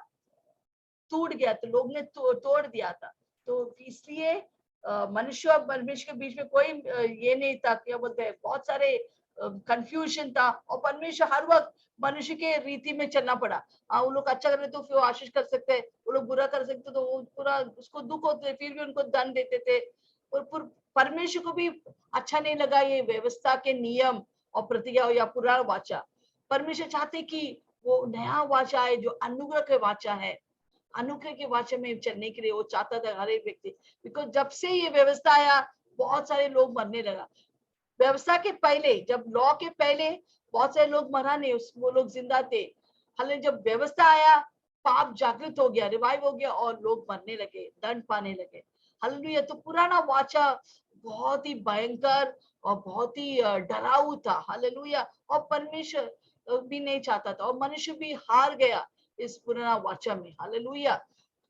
टूट गया था, लोग ने तोड़ दिया था। तो इसलिए मनुष्य और परमेश्वर के बीच में कोई ये नहीं था, क्या बोलते हैं, बहुत सारे कंफ्यूजन था, और परमेश्वर हर वक्त मनुष्य के रीति में चलना पड़ा। वो लोग अच्छा कर रहे तो फिर वो आशीष कर सकते हैं, वो लोग बुरा कर सकते तो वो पूरा उसको दुख होते, फिर भी उनको दंड देते थे। और परमेश्वर को भी अच्छा नहीं लगा ये व्यवस्था के नियम और प्रतिज्ञा या पुराण वाचा। परमेश्वर चाहते कि वो नया वाचा है जो अनुग्रह के वाचा है, अनुग्रह के वाचा में चलने के लिए वो चाहता था हर एक व्यक्ति। बिकॉज जब से ये व्यवस्था आया बहुत सारे लोग मरने लगा। व्यवस्था के पहले, जब लॉ के पहले बहुत सारे लोग मरा नहीं, वो लोग जिंदा थे। हालांकि जब व्यवस्था आया पाप जागृत हो गया, रिवाइव हो गया और लोग मरने लगे, दंड पाने लगे। हालेलुया। तो पुराना वाचा बहुत ही भयंकर और बहुत ही डराऊ था। हालेलुया। और परमेश्वर भी नहीं चाहता था और मनुष्य भी हार गया इस पुराना वाचा में। हालेलुया।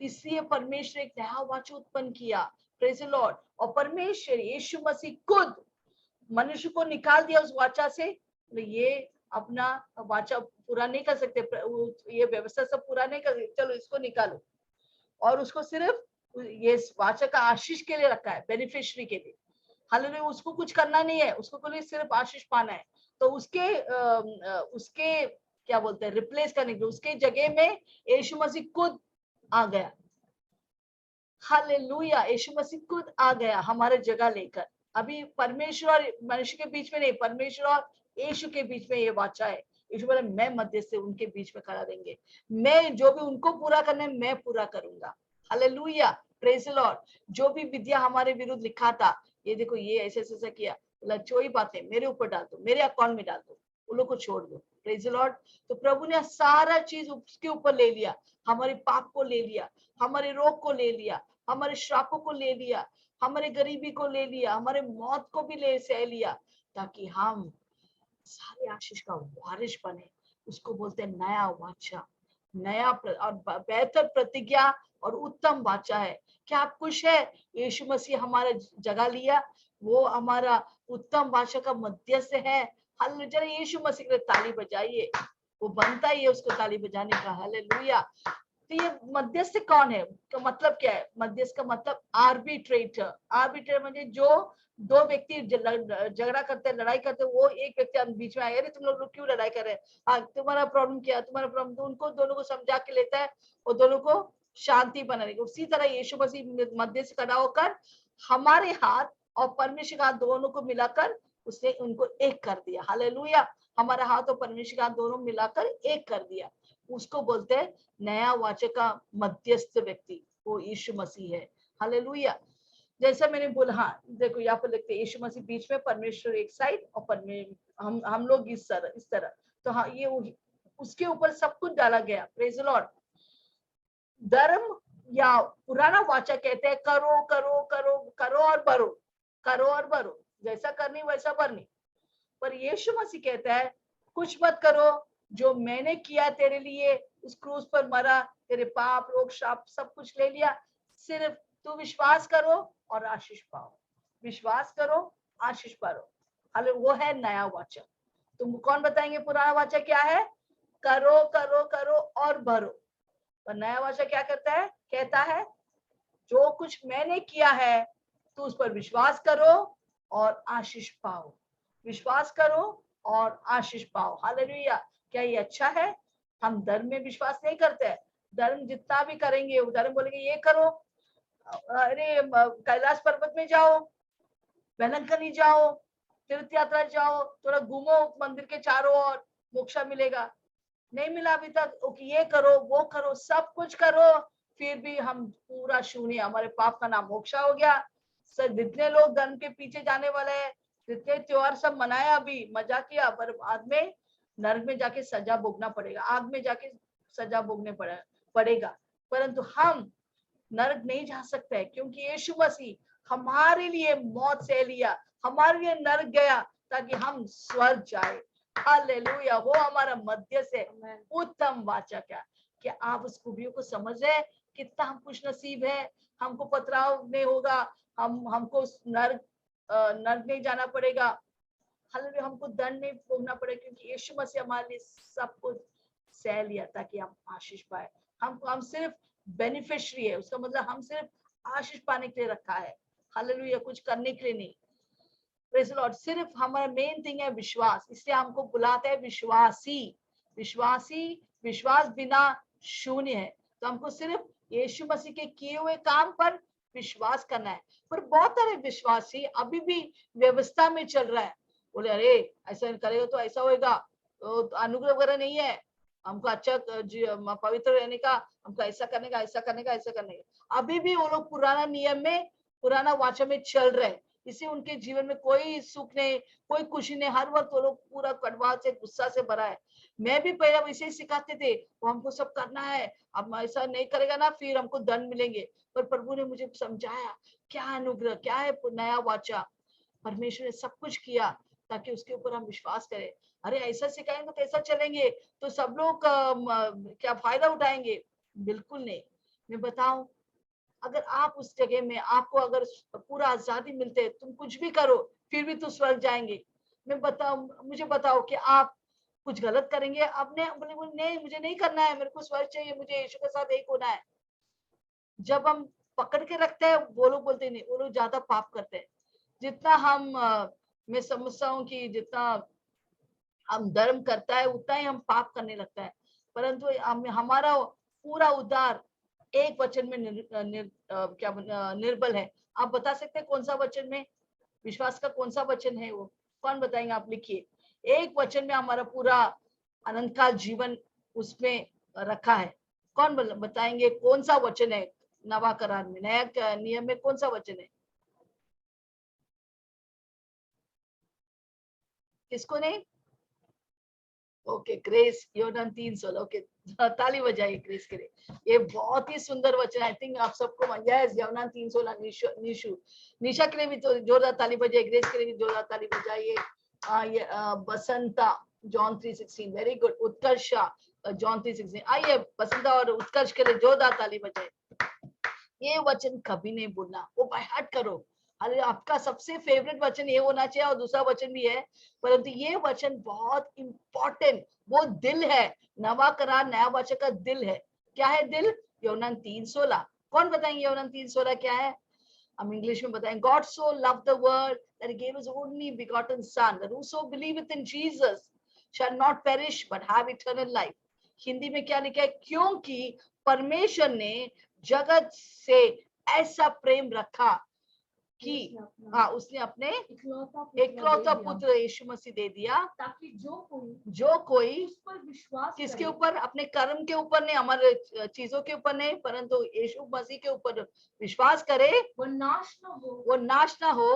इसलिए परमेश्वर एक नया वाचा उत्पन्न किया। Praise the Lord. और परमेश्वर यीशु मसीह खुद मनुष्य को निकाल दिया उस वाचा से। ये अपना वाचा पूरा नहीं कर सकते, ये व्यवस्था सब पूरा नहीं कर सकते, चलो इसको निकालो। और उसको सिर्फ ये वाचा का आशीष के लिए रखा है, बेनिफिशियरी के लिए। हालांकि उसको कुछ करना नहीं है, उसको कोई सिर्फ आशीष पाना है। तो उसके क्या बोलते हैं, रिप्लेस करने के, उसके जगह में यीशु मसीह खुद आ गया। हालेलुया। यीशु मसीह खुद आ गया हमारे जगह लेकर। अभी परमेश्वर और मनुष्य के बीच में नहीं, परमेश्वर और यीशु के बीच में ये वाचा है। यीशु बोले मैं मध्य से उनके बीच में खड़ा देंगे, मैं जो भी उनको पूरा करना है मैं पूरा करूंगा। हालेलुया। Praise the Lord. जो भी विद्या हमारे विरुद्ध लिखा था, ये देखो ये ऐसे ऐसा किया, कोई बात नहीं, मेरे ऊपर डाल दो, मेरे अकाउंट में डाल दो, उन लोग को छोड़ दो। Praise the Lord. तो प्रभु ने सारा चीज उसके ऊपर ले लिया, हमारे पाप को ले लिया, हमारे रोग को ले लिया, हमारे श्रापों को ले लिया, हमारे गरीबी को ले लिया, हमारे मौत को भी ले सह लिया, ताकि हम सारे आशीष का वारिश बने। उसको बोलते हैं नया वाचा, नया और बेहतर प्रतिज्ञा और उत्तम वाचा है। क्या आप खुश है? यीशु मसीह हमारा जगह लिया, वो हमारा उत्तम वाचा का मध्यस्थ है। हालेलुया। यीशु मसीह के लिए ताली बजाइए, वो बनता ही है उसको ताली बजाने का। हालेलुया। तो ये मध्यस्थ कौन है, का मतलब क्या है? मध्यस्थ का मतलब आर्बिट्रेटर। आर्बिट्रेटर म्हणजे जो दो व्यक्ति झगड़ा करते हैं, लड़ाई करते हैं, वो एक व्यक्ति बीच में आए, अरे तुम लोग क्यों लड़ाई कर रहे हैं, हाँ तुम्हारा प्रॉब्लम क्या है, तुम्हारा प्रॉब्लम, तो उनको दोनों को समझा के लेता है और दोनों को शांति बनाने की। उसी तरह यीशु मसीह मध्य से खड़ा होकर हमारे हाथ और परमेश्वर का हाथ दोनों को मिलाकर उसने उनको एक कर दिया। हालेलुया। हमारा हाथ और परमेश्वर का हाथ दोनों मिलाकर एक कर दिया। उसको बोलते हैं नया वाचा का मध्यस्थ व्यक्ति, वो यीशु मसीह है। हालेलुया। जैसा मैंने बोला, हाँ देखो यहाँ पर लिखते हैं यीशु मसीह बीच में, परमेश्वर एक साइड और परमेश्वर हम लोग इस तरह। तो हाँ ये उसके ऊपर सब कुछ डाला गया। Praise the Lord. धर्म या पुराना वाचा कहते हैं करो करो करो करो और भरो, करो और भरो, जैसा करनी वैसा भरनी। पर यीशु मसीह कहता है कुछ मत करो, जो मैंने किया तेरे लिए, उस क्रूस पर मरा, तेरे पाप रोग श्राप सब कुछ ले लिया, सिर्फ तू विश्वास करो और आशीष पाओ। विश्वास करो, आशीष पाओ। हाले वो है नया वाचा। तुम कौन बताएंगे पुराना वाचा क्या है? करो करो करो और भरो। पर नया वाचा क्या करता है? कहता है जो कुछ मैंने किया है तो उस पर विश्वास करो और आशीष पाओ। विश्वास करो और आशीष पाओ। हालेलुया। क्या ये अच्छा है? हम धर्म में विश्वास नहीं करते हैं। धर्म जितना भी करेंगे, वो धर्म बोलेंगे ये करो, अरे कैलाश पर्वत में जाओ, वेलंकनी जाओ, तीर्थ यात्रा जाओ, थोड़ा घूमो मंदिर के चारों ओर, मोक्षा मिलेगा। नहीं मिला अभी तक, ये करो वो करो, सब कुछ करो, फिर भी हम पूरा शून्य, हमारे पाप का नाम मोक्षा हो गया। सर जितने लोग धर्म के पीछे जाने वाले हैं, जितने त्योहार सब मनाया, अभी मजा किया, पर बाद में नरक में जाके सजा भोगना पड़ेगा, आग में जाके सजा भोगने पड़ेगा। परंतु हम नरक नहीं जा सकते हैं, क्योंकि यीशु मसीह हमारे लिए मौत सह लिया, हमारे लिए नरक गया, ताकि हम स्वर्ग जाए। हालेलुया। वो हमारा मध्य से उत्तम वाचा क्या आप उस खूबियों को समझ रहे? कितना हम खुश नसीब है। हमको पथराव नहीं होगा, हमको नर्क नहीं जाना पड़ेगा। हालेलुया। हमको दंड नहीं भोगना पड़ेगा, क्योंकि यीशु मसीह हमारे लिए सब कुछ सह लिया ताकि हम आशीष पाए। हम सिर्फ बेनिफिशियरी है, उसका मतलब हम सिर्फ आशीष पाने के लिए रखा है। हालेलुया। कुछ करने के लिए नहीं। Praise the Lord. सिर्फ हमारा मेन थिंग है विश्वास, इसलिए हमको बुलाते हैं विश्वासी। विश्वासी, विश्वास बिना शून्य है। तो हमको सिर्फ यीशु मसीह के किए हुए काम पर विश्वास करना है। पर बहुत सारे विश्वासी अभी भी व्यवस्था में चल रहा है, बोले अरे ऐसा करेगा तो ऐसा होएगा, तो अनुग्रह वगैरह नहीं है, हमको अच्छा पवित्र रहने का, हमको ऐसा करने का, ऐसा करने का, ऐसा करने का। अभी भी वो लोग पुराना नियम में, पुराना वाचा में चल रहे हैं, इससे उनके जीवन में कोई सुख नहीं, कोई खुशी नहीं, हर वक्त वो लोग पूरा कड़वा से, गुस्सा से भरा है। मैं भी पहले वैसे ही सिखाते थे, वो हमको सब करना है, अब ऐसा नहीं करेगा ना फिर हमको दंड मिलेंगे। पर प्रभु ने मुझे समझाया क्या अनुग्रह, क्या है नया वाचा, परमेश्वर ने सब कुछ किया ताकि उसके ऊपर हम विश्वास करें। अरे ऐसा सिखाएंगे तो कैसा चलेंगे, तो सब लोग क्या फायदा उठाएंगे? बिल्कुल नहीं। मैं बताऊं, अगर आप उस जगह में, आपको अगर पूरा आजादी मिलते है, तुम कुछ भी करो फिर भी तो स्वर्ग जाएंगे। मैं बताऊं, मुझे बताओ कि आप कुछ गलत करेंगे, आपने बोले नहीं मुझे नहीं करना है, मेरे को स्वर्ग चाहिए, मुझे यीशु के साथ एक होना है। जब हम पकड़ के रखते हैं वो लोग बोलते नहीं, वो लोग ज्यादा पाप करते हैं। जितना हम मैं समझता हूँ कि जितना हम धर्म करता है उतना ही हम पाप करने लगता है। परंतु हमारा पूरा उद्धार एक वचन में निर्बल है। आप बता सकते हैं कौन सा वचन में? विश्वास का कौन सा वचन है वो? कौन बताएंगे? आप लिखिए। एक वचन में हमारा पूरा अनंत काल जीवन उसमें रखा है। कौन बताएंगे कौन सा वचन है? नवा करार में, नया नियम में कौन सा वचन है? किसको नहीं? Okay, grace योनान 3:16। ओके, ताली बजाइए ग्रेस के लिए। ये बहुत ही सुंदर वचन, आई थिंक आप सबको यस, योनान 3:16। निशु निशा के लिए भी तो जोरदार ताली बजाइए, ग्रेस के लिए भी जोरदार ताली बजाइए। ये Basanta John 3:16, very good. Utkarsha John 3:16। आइए बसंता और उत्कर्ष के लिए जोरदार ताली बजाइए। ये वचन कभी नहीं भूलना, वो बाय हार्ट करो। अरे आपका सबसे फेवरेट वचन ये होना चाहिए, और दूसरा वचन भी है, परंतु ये वचन बहुत इंपॉर्टेंट, वो दिल है। नवा करार नया वचन का दिल है। क्या है दिल? यूहन्ना 3:16। कौन बताएंगे यूहन्ना 3:16 क्या है? हम इंग्लिश में बताएं। God so loved the world that he gave his only begotten son, that whoso believeth in Jesus shall not perish but have eternal life। Hindi में क्या लिखा है? क्योंकि परमेश्वर ने जगत से ऐसा प्रेम रखा कि हाँ, उसने अपने इकलौता पुत्र यीशु मसीह दे दिया, ताकि जो कोई उस पर विश्वास किसके करे, ऊपर? अपने कर्म के ऊपर नहीं, हमारे चीजों के ऊपर नहीं, परंतु यीशु मसीह के ऊपर विश्वास करे, वो नाश न हो,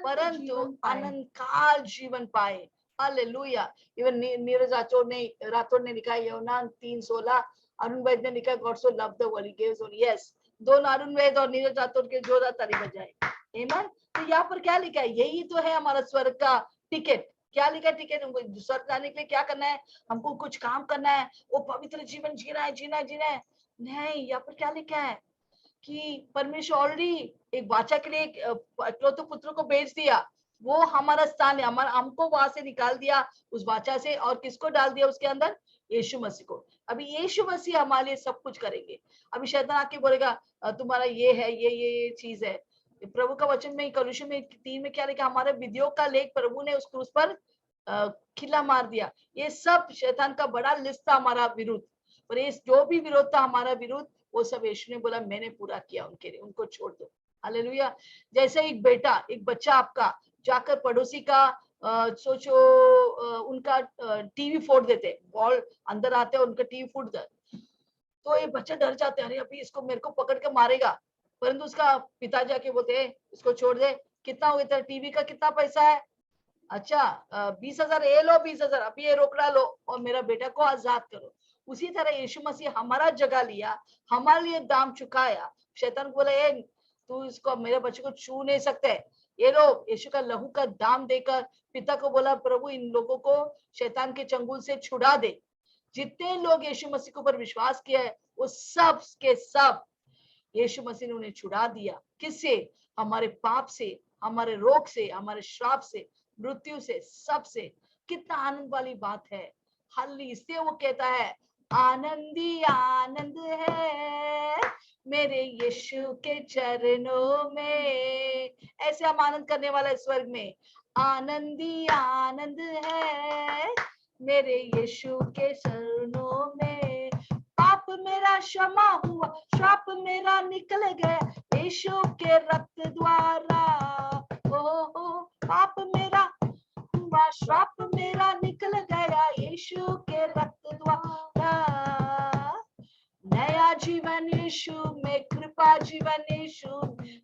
परंतु अनंत काल जीवन पाए। हालेलुया। इवन नीरज राठौर ने लिखा है यूहन्ना 3:16। अरुण वैद ने लिखा है God so loved the world he gives only. Yes, दोनों अरुण वैद और नीरज राठौर के जोरदार ताली बजाए। आमीन। तो यहाँ पर क्या लिखा है? यही तो है हमारा स्वर्ग का टिकट। क्या लिखा है टिकट? हमको स्वर्ग जाने के लिए क्या करना है? हमको कुछ काम करना है, वो पवित्र जीवन जीना है, जीना है। नहीं, यहाँ पर क्या लिखा है कि परमेश्वर ऑलरेडी एक वाचा के लिए इकलौते पुत्र को भेज दिया। वो हमारा स्थान है, हमारा हमको वहां से निकाल दिया उस वाचा से, और किसको डाल दिया उसके अंदर? यीशु मसीह को। अभी यीशु मसीह हमारे लिए सब कुछ करेंगे। अभी शैतान आके बोलेगा तुम्हारा ये है, ये चीज है। प्रभु का वचन में कलुष्य में 3 में क्या लिखा? हमारे विधियों का लेख प्रभु ने उस क्रूस पर खिला मार दिया। ये सब शैतान का बड़ा लिस्ट था हमारा विरुद्ध, और ये जो भी विरोध था हमारा विरुद्ध, वो सब यीशु ने बोला मैंने पूरा किया उनके लिए, उनको छोड़ दो। हालेलुया। जैसे एक बेटा, एक बच्चा आपका जाकर पड़ोसी का सोचो उनका टीवी फोड़ देते, बॉल अंदर आते उनका टीवी फूट जाता, तो ये बच्चा डर जाते हैं, अरे अभी इसको मेरे को पकड़ के मारेगा। परंतु उसका पिता जाके बोलते इसको छोड़ दे। कितना हो गया टीवी का? कितना पैसा है? अच्छा 20,000। ये लो 20,000, अभी ये रोकड़ा लो और मेरा बेटा को आजाद करो। उसी तरह यीशु मसीह हमारा जगह लिया, हमारे लिए दाम चुकाया। शैतान को बोला ए तू इसको, मेरे बच्चे को छू नहीं सकते, ये लो यीशु का लहू का दाम देकर पिता को बोला प्रभु इन लोगों को शैतान के चंगुल से छुड़ा दे। जितने लोग यीशु मसीह के ऊपर विश्वास किया है वो सब के सब यीशु मसीह ने उन्हें छुड़ा दिया। किससे? हमारे पाप से, हमारे रोग से, हमारे श्राप से, मृत्यु से, सबसे। कितना आनंद वाली बात है। हालेलुया। इसलिए वो कहता है आनंदी आनंद है मेरे यीशु के चरणों में। ऐसे हम आनंद करने वाला है स्वर्ग में। आनंदी आनंद है मेरे यीशु के चरणों में। पाप मेरा क्षमा हुआ, श्राप मेरा निकल गया, यीशु के रक्त द्वारा, ओ पाप मेरा श्राप मेरा निकल गया यीशु के रक्त द्वारा। नया जीवन यीशु में, कृपा जीवन यीशु,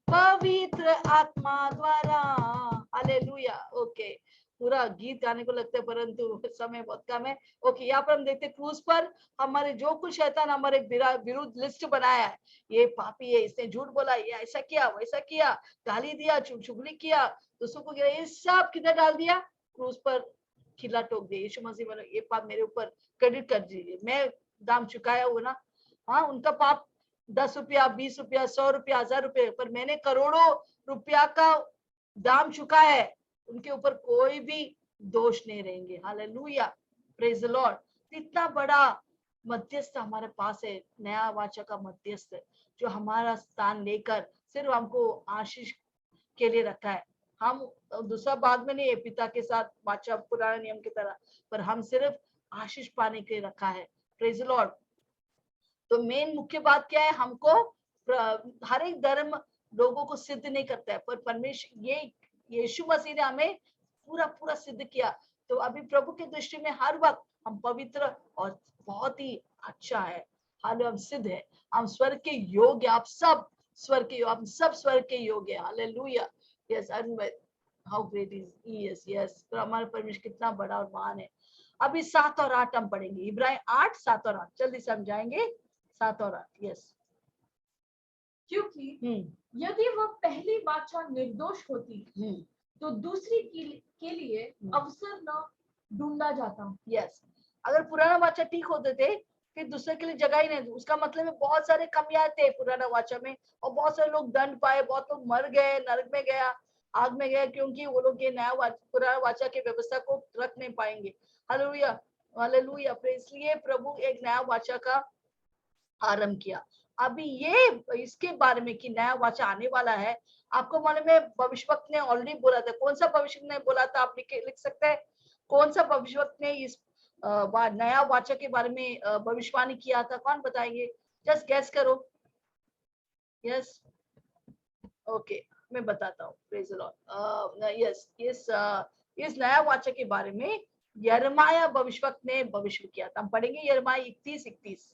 पवित्र आत्मा द्वारा। हालेलुया। ओके, पूरा गीत गाने को लगता है परंतु समय बहुत कम है। ओके, यहाँ पर हम देखते हैं क्रूज पर हमारे जो कुछ शैतान हमारे विरुद्ध लिस्ट बनाया है, ये पापी है, इसने झूठ बोला, ये ऐसा किया वैसा किया, गाली दिया, चुगली किया, दूसरों को गिरा, ये सब किधर डाल दिया? क्रूज पर खिला ठोक दिया। यीशु मसीह बोला ये पाप मेरे ऊपर क्रेडिट कर दीजिए, मैं दाम चुकाया हूँ ना। हाँ, उनका पाप 10 रुपया, 20 रुपया, 100 रुपया, 1000 रुपये, पर मैंने करोड़ों रुपया का दाम चुका है, उनके ऊपर कोई भी दोष नहीं रहेंगे। Hallelujah, praise the Lord. इतना बड़ा मध्यस्थ हमारे पास है, नया वाचा का मध्यस्थ, जो हमारा स्थान लेकर सिर्फ हमको आशीष के लिए रखा है। हम दूसरा बाद में नहीं है पिता के साथ वाचा पुराने नियम की तरह, पर हम सिर्फ आशीष पाने के लिए रखा है। Praise the Lord. तो मेन मुख्य बात क्या है? हमको हर एक धर्म लोगों को सिद्ध नहीं करता है, पर परमेश्वर ये यीशु मसीह ने हमें पूरा पूरा सिद्ध किया। तो अभी प्रभु की दृष्टि में हर वक्त हम पवित्र और बहुत ही अच्छा है। हाल हम सिद्ध है, हम स्वर्ग के योग्य, आप सब स्वर्ग के, हम सब स्वर्ग के योग्य। Hallelujah. Yes, how great is he is. Yes, तो हमारा परमेश्वर कितना बड़ा और महान है। अभी 7 और 8 हम पढ़ेंगे, इब्राहिम 8, 7 और 8 जल्दी समझाएंगे। 7 और 8। यस, क्योंकि यदि वह पहली वाचा निर्दोष होती तो दूसरी के लिए अवसर न ढूंढा जाता। यस, अगर पुराना वाचा ठीक होते थे फिर दूसरे के लिए जगह ही नहीं, उसका मतलब है बहुत सारे कमियां थे पुराना वाचा में, और बहुत सारे लोग दंड पाए, बहुत लोग मर गए, नरक में गया, आग में गए, क्योंकि वो लोग ये नया पुराना वाचा की व्यवस्था को रख नहीं पाएंगे। Hallelujah, hallelujah. इसलिए प्रभु एक नया वाचा का आरंभ किया। अभी ये इसके बारे में कि नया वाचा आने वाला है, आपको मालूम है भविष्यवक्ता ने ऑलरेडी बोला था। कौन सा भविष्यवक्ता ने बोला था? आप लिख सकते हैं कौन सा भविष्यवक्ता ने इस नया वाचा के बारे में भविष्यवाणी किया था? कौन बताएंगे? जस्ट गैस करो। यस, ओके, मैं बताता हूँ। Praise the Lord. यस, इस नया वाचा के बारे में यिर्मयाह भविष्यवक्ता ने भविष्य किया था। हम पढ़ेंगे यिर्मयाह 31,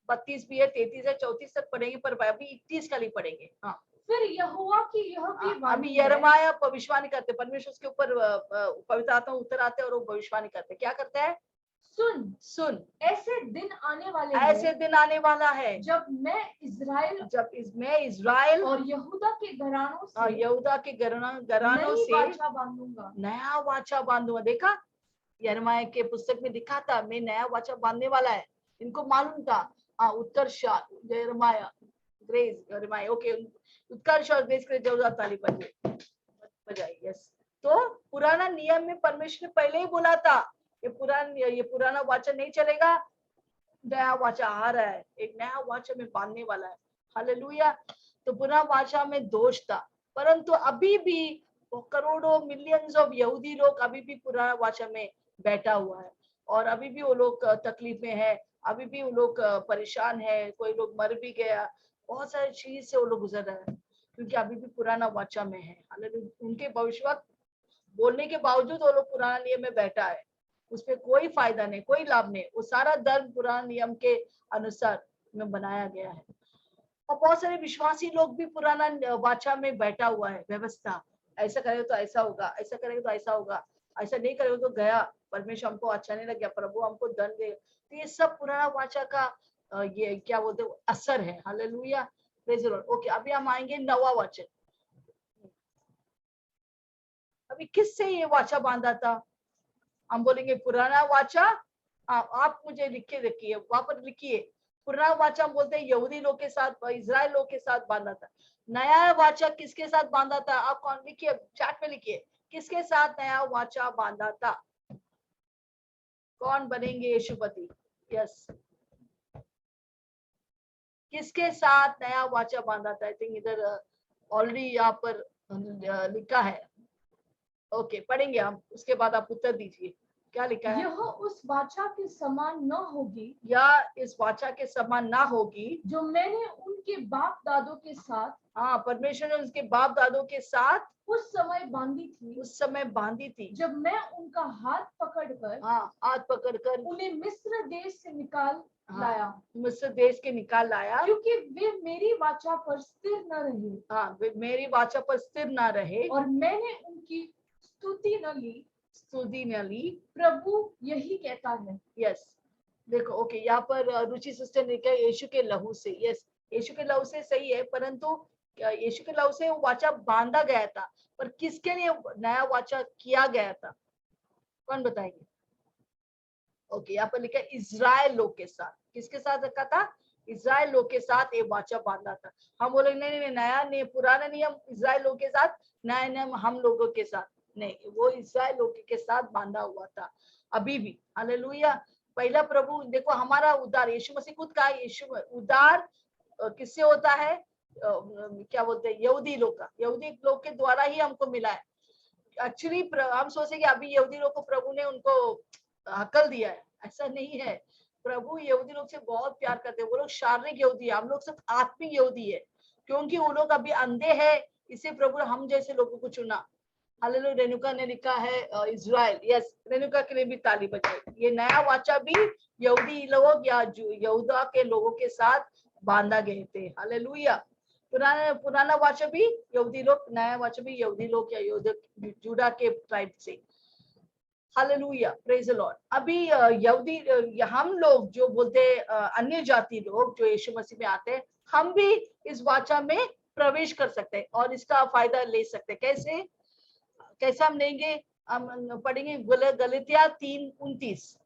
32 भी है, 33 है, 34 तक पढ़ेंगे, पर अभी 31 का नहीं पढ़ेंगे। हाँ, फिर यहोवा की यह भी अभी वाणी है। यिर्मयाह भविष्यवाणी करते, परमेश्वर उसके ऊपर पवित्र आत्मा उतर आते और वो भविष्यवाणी करते। क्या करता है? सुन सुन, ऐसे दिन आने वाले ऐसे दिन आने वाला है जब मैं इज़राइल और यहूदा के घरानों से यहूदा के घरानों नई से वाचा बांधूंगा। नया वाचा बांधूंगा। देखा, यिर्मयाह के पुस्तक में दिखा था मैं नया वाचा बांधने वाला है, इनको मालूम था। हाँ, उत्कर्ष यिर्मयाह, ग्रेस यिर्मयाह। ओके, उत्कर्ष और ग्रेस के लिए जोरदार ताली बजाई। यस, तो पुराना नियम में परमेश्वर ने पहले ही बोला था ये पुराना वाचा नहीं चलेगा, नया वाचा आ रहा है, एक नया वाचा में बांधने वाला है। हालेलुया। तो पुराना वाचा में दोष था, परंतु अभी भी करोड़ों मिलियंस ऑफ यहूदी लोग अभी भी पुराना वाचा में बैठा हुआ है, और अभी भी वो लोग तकलीफ में है, अभी भी वो लोग परेशान है, कोई लोग मर भी गया, बहुत सारी चीज से वो लोग गुजर रहे हैं, क्योंकि अभी भी पुराना वाचा में है। हालेलुया। उनके भविष्यवक्ता बोलने के बावजूद वो लोग पुराना नियम में बैठा है, उसपे कोई फायदा नहीं, कोई लाभ नहीं। वो सारा धर्म पुराने नियम के अनुसार में बनाया गया है, और बहुत सारे विश्वासी लोग भी पुराना वाचा में बैठा हुआ है व्यवस्था। ऐसा करेगा तो ऐसा होगा, ऐसा करेगा तो ऐसा होगा, ऐसा नहीं करेगा तो गया, परमेश्वर हमको अच्छा नहीं लग गया, प्रभु हमको दंड दे। तो ये सब पुराना वाचा का ये क्या बोलते हैं, असर है। Hallelujah, praise the Lord. Okay, अभी हम आएंगे नवा वचन। अभी किससे ये वाचा बांधा था? हम बोलेंगे पुराना वाचा। आप मुझे लिख के रखिए, वहां पर लिखिए। पुराना वाचा हम बोलते हैं यहूदी लोग के साथ, इजराइल लोग के साथ बांधा था। नया वाचा किसके साथ बांधा था? आप कौन, लिखिए, चैट में लिखिए, किसके साथ नया वाचा बांधा था? कौन बनेंगे यीशुपति? यस, किसके साथ नया वाचा बांधा था? आई थिंक इधर ऑलरेडी यहाँ पर लिखा है। ओके, पढ़ेंगे हम, उसके बाद आप उत्तर दीजिए। क्या लिखा है? यह उस वाचा के समान न होगी या इस वाचा के समान ना होगी जो मैंने उनके बाप दादों के साथ हाँ, परमेश्वर ने उसके बाप दादों के साथ उस समय बांधी थी, उस समय बांधी थी। जब मैं उनका हाथ पकड़कर हाँ, हाथ पकड़कर उन्हें मिस्र देश से निकाल लाया, मिस्र देश के निकाल लाया, क्योंकि वे मेरी वाचा पर स्थिर न रहे हाँ, वे मेरी वाचा पर स्थिर ना रहे और मैंने उनकी स्तुति न ली। स्तुति न ली। प्रभु यही कहता है। यस, देखो, ओके, यहाँ पर रुचि सिस्टर ने कहा यीशु के लहू से। यस, यीशु के लहू से सही है, परंतु यीशु के लहू से वो वाचा बांधा गया था, पर किसके लिए नया वाचा किया गया था? कौन बताएंगे? ओके, यहाँ पर लिखा है इज़राइल लोग के साथ। किसके साथ रखा था? इज़राइल लोग के साथ ये वाचा बांधा था। हम बोले नहीं नहीं, नया नहीं, पुराना नियम इज़राइल लोग के साथ, नया नियम हम लोगों के साथ नहीं, वो इज़राइल लोग के साथ बांधा हुआ था अभी भी। हालेलुया। पहला प्रभु देखो, हमारा उद्धार यीशु मसीह खुद का, यीशु उद्धार किससे होता है? क्या बोलते हैं, यहूदी लोग का, यहूदी लोग के द्वारा ही हमको मिला है। एक्चुअली हम सोचे कि अभी यहूदी लोग को प्रभु ने उनको अकल दिया है, ऐसा नहीं है। प्रभु यहूदी लोग से बहुत प्यार करते हैं। वो लोग शारीरिक यहूदी है, हम लोग सब आत्मिक यहूदी है, क्योंकि वो लोग अभी अंधे हैं, इससे प्रभु ने हम जैसे लोगों को चुना। हालेलुया। रेणुका ने लिखा है इज़राइल। यस, रेणुका के लिए भी ताली बजाए। ये नया वाचा भी यहूदी लोग या यहूदा के लोगों के साथ बांधा गए थे। हालेलुया। पुराना वाचा भी यहूदी लोग, नया वाचा भी यहूदी लोग या जुड़ा के ट्राइब से। Hallelujah, praise the Lord. अभी यहूदी हम लोग जो बोलते अन्य जाति लोग जो यीशु मसीह में आते हैं, हम भी इस वाचा में प्रवेश कर सकते हैं और इसका फायदा ले सकते हैं। कैसे कैसे हम लेंगे? हम पढ़ेंगे गलतिया 3:29,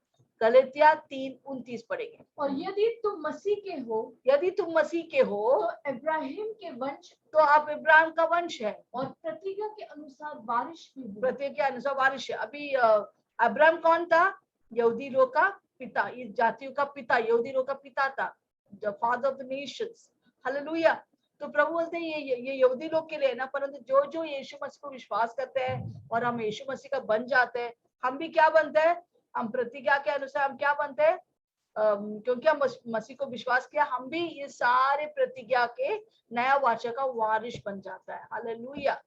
गलतिया 3:29 पढ़ेंगे। और यदि तुम मसीह के हो, यदि तुम मसीह के हो तो इब्राहिम के वंश, तो आप इब्राहिम का वंश है और प्रतिज्ञा के अनुसार वारिस भी हो। प्रतिज्ञा के अनुसार वारिस है। अभी अब्राहम कौन था? यहूदी लोग का पिता, इस जातियों का पिता, यहूदी लोग का पिता था, the father of the Nations. Hallelujah. तो प्रभु बोलते हैं ये यहूदी लोग के लिए ना, परंतु जो जो यीशु मसीह को विश्वास करते हैं और हम यीशु मसीह का बन जाते हैं, हम भी क्या बनते हैं? हम प्रतिज्ञा के अनुसार हम क्या बनते हैं? क्योंकि हम मसीह को विश्वास किया, हम भी ये सारे प्रतिज्ञा के नया वाचा का वारिस बन जाता है। हालेलुया।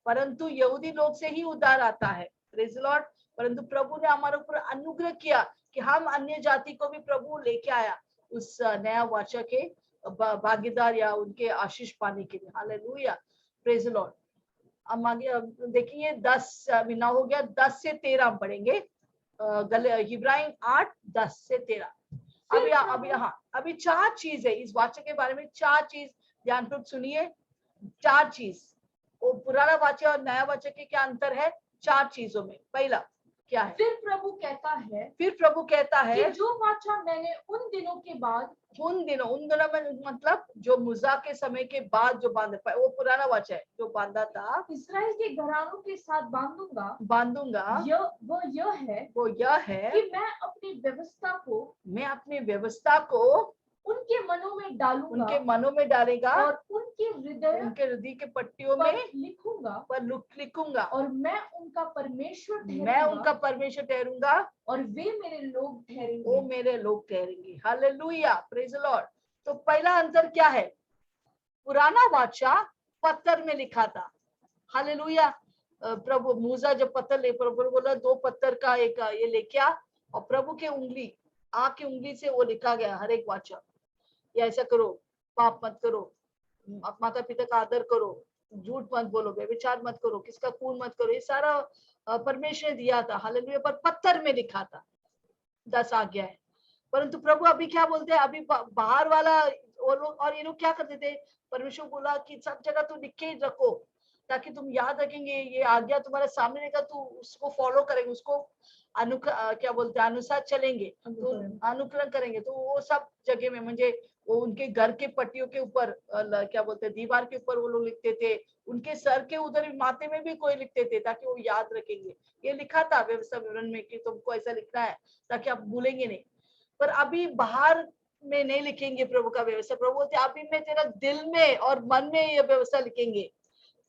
परंतु यहूदी लोग से ही उद्धार आता है, प्रेज द लॉर्ड। परंतु प्रभु ने हमारे ऊपर अनुग्रह किया कि हम अन्य जाति को भी प्रभु लेके आया उस नया वाचा के भागीदार या उनके आशीष पाने के लिए। Hallelujah, praise the Lord. हम आगे देखिए 10 महीना हो गया, 10 से 13 हम पढ़ेंगे। इब्राहिम 8:10 से 13। अभी 4 चीज है इस वाचा के बारे में, 4 चीज ध्यानपूर्वक सुनिए। 4 चीज, वो पुराना वाचा और नया वाचा के क्या अंतर है? 4 चीजों में। पहला क्या है? फिर प्रभु कहता है कि जो वाचा मैंने उन दिनों में, मतलब जो मूसा के समय के बाद जो बांधा, वो पुराना वाचा है जो बांधा था, इस्राएल के घरानों के साथ बांधूंगा। वो यह है कि मैं अपनी व्यवस्था को उनके मनों में डालूंगा, उनके मनों में डालेगा और उनके हृदय के पट्टियों में लिखूंगा, और मैं उनका परमेश्वर ठहरूंगा और वे मेरे लोग ठहरेंगे। Hallelujah, praise the Lord. तो पहला अंतर क्या है? पुराना वाचा पत्थर में लिखा था। हालेलुया। प्रभु मूसा जब पत्थर ले, प्रभु बोला 2 पत्थर का एक ये लेके आ, और प्रभु के उंगली, आँख की उंगली से वो लिखा गया हर एक वाचा। या ऐसा करो, पाप मत करो, माता पिता का आदर करो, झूठ मत बोलो, व्यभिचार मत करो, किसका खून मत करो, ये सारा परमेश्वर ने दिया था। हालेलुया। पर पत्थर में लिखा था 10 आज्ञा है। परंतु प्रभु अभी क्या बोलते हैं? अभी बाहर वाला और ये लोग क्या करते थे? परमेश्वर बोला कि सब जगह तू लिख के ही रखो, ताकि तुम याद रखेंगे, ये आज्ञा तुम्हारे सामने रहेगा, तू उसको फॉलो करेंगे, उसको क्या बोलते हैं, अनुसार चलेंगे, तो अनुकरण करेंगे। तो वो सब जगह में, म्हणजे वो उनके घर के पट्टियों के ऊपर, क्या बोलते हैं, दीवार के ऊपर वो लोग लिखते थे, उनके सर के उधर माथे में भी कोई लिखते थे, ताकि वो याद रखेंगे। ये लिखा था व्यवस्था विवरण में कि तुमको ऐसा लिखना है, ताकि आप भूलेंगे नहीं। पर अभी बाहर में नहीं लिखेंगे प्रभु का व्यवस्था। प्रभु बोलते अभी मैं तेरा दिल में और मन में ये व्यवस्था लिखेंगे।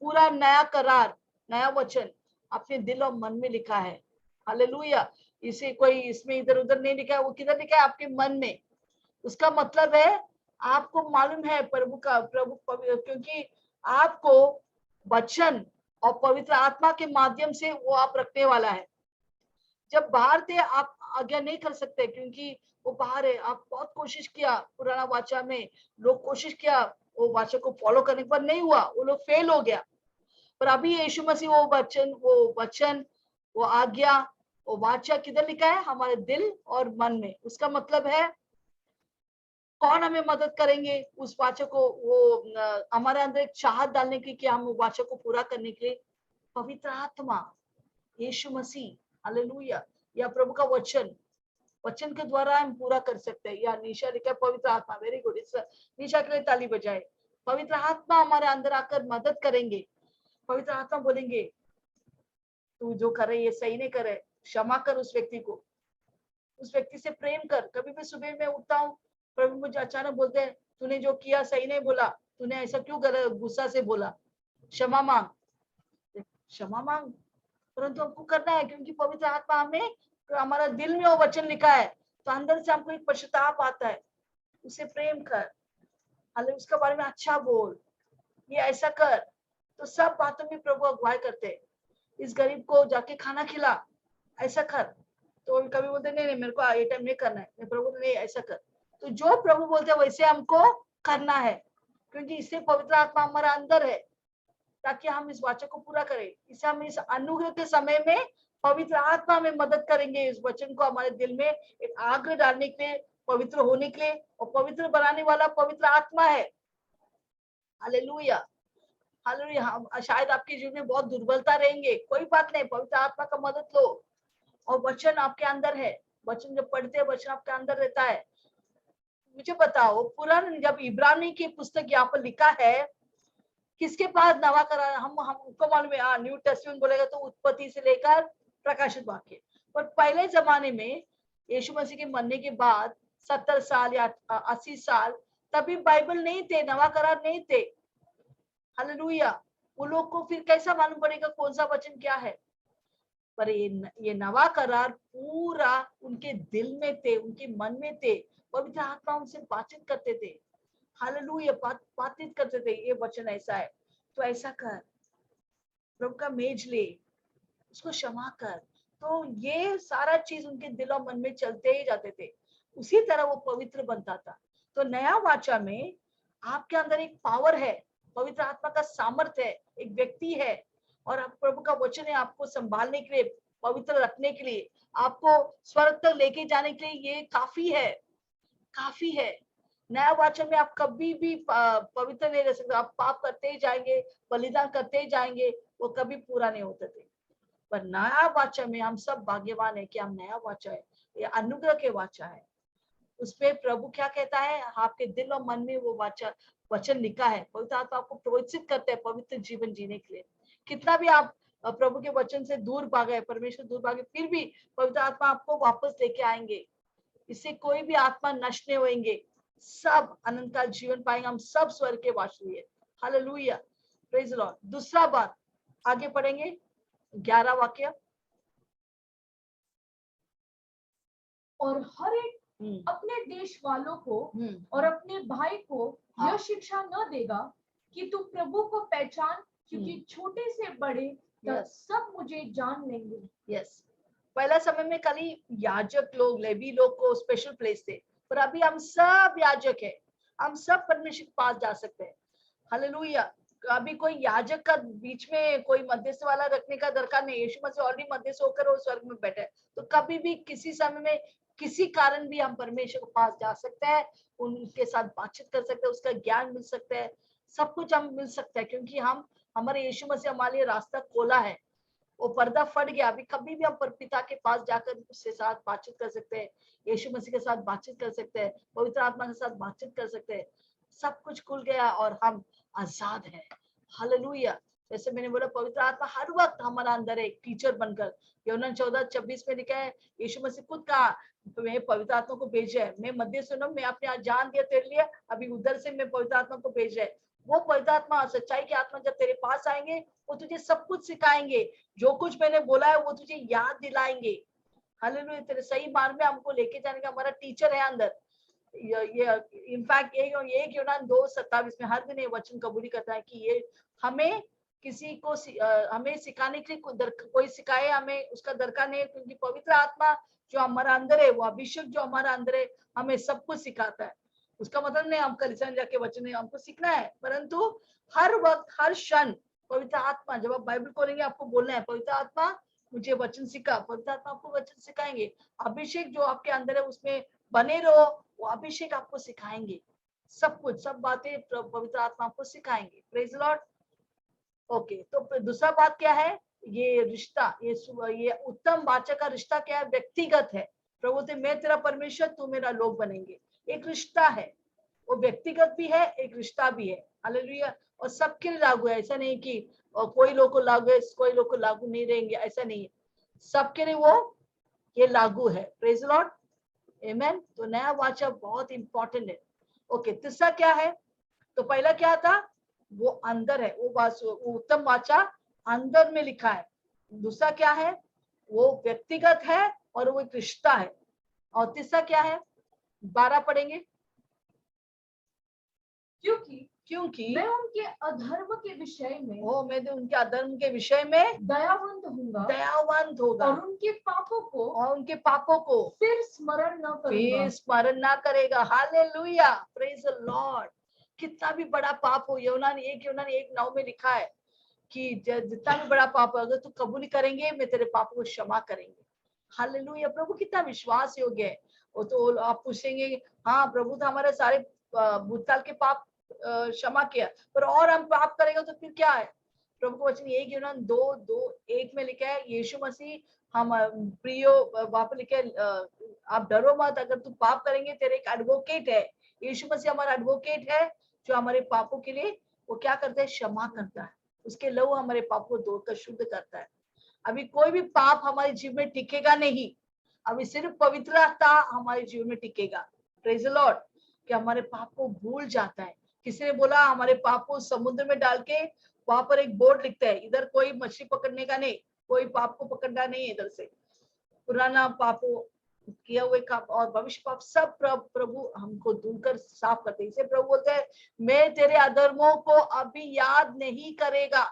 पूरा नया करार, नया वचन अपने दिल और मन में लिखा है। हालेलुया। इसे कोई इसमें इधर उधर नहीं लिखा है, वो किधर लिखा है? आपके मन में। उसका मतलब है आपको मालूम है क्योंकि आपको वचन और पवित्र आत्मा के माध्यम से वो आप रखने वाला है। जब बाहर थे आप आज्ञा नहीं कर सकते क्योंकि वो बाहर है। आप बहुत कोशिश किया, पुराना वाचा में लोग कोशिश किया वो वाचा को फॉलो करने पर नहीं हुआ, वो लोग फेल हो गया। पर अभी यीशु मसीह वो वचन वो आज्ञा वो वाचा किधर लिखा है? हमारे दिल और मन में। उसका मतलब है कौन हमें मदद करेंगे उस वाचा को हमारे अंदर एक चाहत डालने की कि हम वाचा को पूरा करने के लिए? पवित्र आत्मा, यीशु मसीह, हालेलुया। या प्रभु का वचन, वचन के द्वारा हम पूरा कर सकते हैं। या निशा लिखा पवित्र आत्मा, वेरी गुड। इस निशा के लिए ताली बजाए। पवित्र आत्मा हमारे अंदर आकर मदद करेंगे। पवित्र आत्मा बोलेंगे तू जो करे ये सही नहीं करे, क्षमा कर उस व्यक्ति को, उस व्यक्ति से प्रेम कर। कभी भी सुबह में उठता हूँ, प्रभु मुझे अचानक बोलते हैं तूने जो किया सही नहीं बोला, तूने ऐसा क्यों गुस्सा से बोला, क्षमा मांग। क्षमा मांग, परंतु हमको करना है क्योंकि पवित्र आत्मा हमें, हमारा दिल में वो वचन लिखा है, तो अंदर से हमको एक पश्चाताप आता है। उसे प्रेम कर, हाले उसके बारे में अच्छा बोल, ये ऐसा कर। तो सब बातों में प्रभु अगुवाई करते हैं। इस गरीब को जाके खाना खिला, ऐसा कर। तो कभी बोलते नहीं नहीं मेरे को ये टाइम नहीं करना है, मैं प्रभु नहीं ऐसा कर। तो जो प्रभु बोलते हैं वैसे हमको करना है क्योंकि इससे पवित्र आत्मा हमारा अंदर है, ताकि हम इस वाचा को पूरा करें। इसे हम इस अनुग्रह के समय में पवित्र आत्मा में मदद करेंगे इस वचन को हमारे दिल में एक आग्रह डालने के लिए, पवित्र होने के लिए। और पवित्र बनाने वाला पवित्र आत्मा है। Hallelujah, hallelujah. शायद आपके जीवन में बहुत दुर्बलता रहेंगे, कोई बात नहीं, पवित्र आत्मा का मदद लो और वचन आपके अंदर है। वचन जब पढ़ते हैं वचन आपके अंदर रहता है। मुझे बताओ पुराने जब इब्रानी की पुस्तक यहाँ पर लिखा है, किसके पास नवा करार? हमको मालूम है न्यू टेस्टमेंट बोलेगा तो उत्पत्ति से लेकर प्रकाशित वाक्य। पर पहले जमाने में यीशु मसीह के मरने के बाद 70 साल या 80 साल तभी बाइबल नहीं थे, नवा करार नहीं थे। हालेलुया। वो लोग को फिर कैसा मालूम पड़ेगा कौन सा वचन क्या है? पर ये नवा करार पूरा उनके दिल में थे, उनके मन में थे। पवित्र आत्मा उनसे बातचीत करते थे। हालेलुया, बातचीत करते थे, ये वचन ऐसा है तो ऐसा कर, प्रभु का मेज ले, उसको क्षमा कर। तो ये सारा चीज उनके दिल और मन में चलते ही जाते थे। उसी तरह वो पवित्र बनता था। तो नया वाचा में आपके अंदर एक पावर है, पवित्र आत्मा का सामर्थ्य है, एक व्यक्ति है और आप प्रभु का वचन है आपको संभालने के लिए, पवित्र रखने के लिए, आपको स्वर्ग तक लेके जाने के लिए। ये काफी है, काफी है। नया वाचन में आप कभी भी पवित्र नहीं रह सकते। आप पाप करते ही जाएंगे, बलिदान करते ही जाएंगे, वो कभी पूरा नहीं होते थे। पर नया वाचा में हम सब भाग्यवान है कि हम नया वाचा है, ये अनुग्रह के वाचा है। उसपे प्रभु क्या कहता है? आपके दिल और मन में वो वाचा वचन लिखा है। पवित्र आत्मा आपको प्रोत्साहित करते हैं पवित्र जीवन जीने के लिए। कितना भी आप प्रभु के वचन से दूर भागे, परमेश्वर दूर भागे, फिर भी पवित्र आत्मा आपको वापस लेके आएंगे। इससे कोई भी आत्मा नष्ट नहीं होंगे, सब अनंत काल जीवन पाएंगे। हम सब स्वर्ग के वासी है। Hallelujah, praise the Lord. दूसरा बात आगे पढ़ेंगे, 11 वाक्य। और हर एक अपने देश वालों को और अपने भाई को यह शिक्षा न देगा कि तू प्रभु को पहचान, क्योंकि छोटे से बड़े तक सब मुझे जान लेंगे। यस, पहला समय में खाली याजक लोग, लेवी लोग को स्पेशल प्लेस थे, पर अभी हम सब याजक है, हम सब परमेश्वर के पास जा सकते हैं। हालेलुया। अभी कोई याजक का बीच में कोई मध्यस्थ वाला रखने का दरकार नहीं। यीशु मसीह ऑलरेडी मध्यस्थ होकर वो स्वर्ग में बैठे हैं। तो कभी भी किसी समय में किसी कारण भी हम परमेश्वर के पास जा सकते हैं, उनके साथ बातचीत कर सकते हैं, उसका ज्ञान मिल सकता है, सब कुछ हम मिल सकता है क्योंकि हम हमारे यीशु मसीह हमारे लिए रास्ता खोला है। वो पर्दा फट गया। अभी कभी भी हम पिता के पास जाकर उसके साथ बातचीत कर सकते हैं, यीशु मसीह के साथ बातचीत कर सकते हैं, पवित्र आत्मा के साथ बातचीत कर सकते हैं। सब कुछ खुल गया और हम आजाद हैं। हालेलुया। जैसे मैंने बोला पवित्र आत्मा हर वक्त हमारा अंदर एक टीचर बनकर, यूहन्ना 14:26 में लिखा है, यीशु मसीह खुद कहा मैं पवित्र आत्मा को भेजा है, मैं मध्य सुनो, मैं अपने जान दिया तेरे लिए, अभी उधर से मैं पवित्र आत्मा को भेजा है। वो पवित्र आत्मा, सच्चाई की आत्मा जब तेरे पास आएंगे वो तुझे सब कुछ सिखाएंगे, जो कुछ मैंने बोला है वो तुझे याद दिलाएंगे। हालेलुया, तेरे सही मार्ग में हमको लेके जाने का हमारा टीचर है अंदर। ये इनफैक्ट एक यूनान 2:27 में हर दिन ये वचन कबूली करता है कि ये हमें किसी को हमें सिखाने के लिए कोई सिखाए हमें उसका दरकार नहीं है, क्योंकि पवित्र आत्मा जो हमारा अंदर है, वो अभिषेक जो हमारा अंदर है, हमें सब कुछ सिखाता है। उसका मतलब नहीं हम कलीसिया में जाके वचन नहीं हमको सीखना है, परंतु हर वक्त हर क्षण पवित्र आत्मा, जब आप बाइबल खोलेंगे आपको बोलना है पवित्र आत्मा मुझे वचन सिखा, पवित्र आत्मा आपको वचन सिखाएंगे। अभिषेक जो आपके अंदर है उसमें बने रहो, वो अभिषेक आपको सिखाएंगे सब कुछ, सब बातें पवित्र आत्मा आपको सिखाएंगे। Praise Lord. ओके, तो फिर दूसरा बात क्या है, ये रिश्ता, ये उत्तम वाचा का रिश्ता क्या है, व्यक्तिगत है। प्रभु बोलते मैं तेरा परमेश्वर तू मेरा लोग बनेंगे, एक रिश्ता है, वो व्यक्तिगत भी है एक रिश्ता भी है। हालेलुया। और सबके लिए लागू है, ऐसा नहीं कि कोई लोग को लागू है कोई लोग को लागू नहीं रहेंगे, ऐसा नहीं है, सबके लिए वो ये लागू है। प्रेज लॉर्ड, आमेन। तो नया वाचा बहुत इंपॉर्टेंट है। ओके, तीसरा क्या है, तो पहला क्या था, वो अंदर है, वो उत्तम वाचा अंदर में लिखा है। दूसरा क्या है, वो व्यक्तिगत है और वो एक रिश्ता है। और तीसरा क्या है, 12 पढ़ेंगे। क्योंकि मैं उनके अधर्म के विषय में मैं उनके अधर्म के विषय में दयावंत होगा दयावंत होगा और उनके पापों को फिर स्मरण ना करेगा। Hallelujah, praise the Lord. कितना भी बड़ा पाप हो, यूनान 1:9 में लिखा है कि जितना भी बड़ा पाप हो, अगर तू कबूल करेंगे मैं तेरे पापों को क्षमा करेंगे। हालेलुया, प्रभु कितना विश्वास योग्य है। वो तो आप पूछेंगे हाँ प्रभु तो हमारे सारे भूतकाल के पाप क्षमा किया, पर और हम पाप करेंगे तो फिर क्या है। प्रभु को वचन 1 में लिखा है, यीशु मसीह हम प्रियो वहां पर लिखे आप डरो मत, अगर तू पाप करेंगे तेरे एक एडवोकेट है, यीशु मसीह हमारा एडवोकेट है जो हमारे पापों के लिए वो क्या करता है, क्षमा करता है। उसके लहू हमारे पाप को धोकर शुद्ध करता है। अभी कोई भी पाप हमारे जीवन में टिकेगा नहीं, अभी सिर्फ पवित्रता हमारे जीवन में टिकेगा। प्रेज द लॉर्ड, कि हमारे पाप को भूल जाता है। किसी ने बोला हमारे पाप को समुद्र में डाल के वहां पर एक बोर्ड लिखता है, इधर कोई मछली पकड़ने का नहीं, कोई पाप को पकड़ना नहीं है इधर से। पुराना पापों किया हुए का और भविष्य पाप सब प्रभु हमको धुलकर साफ करते हैं। इसे प्रभु बोलते हैं मैं तेरे अधर्मों को अभी याद नहीं करेगा,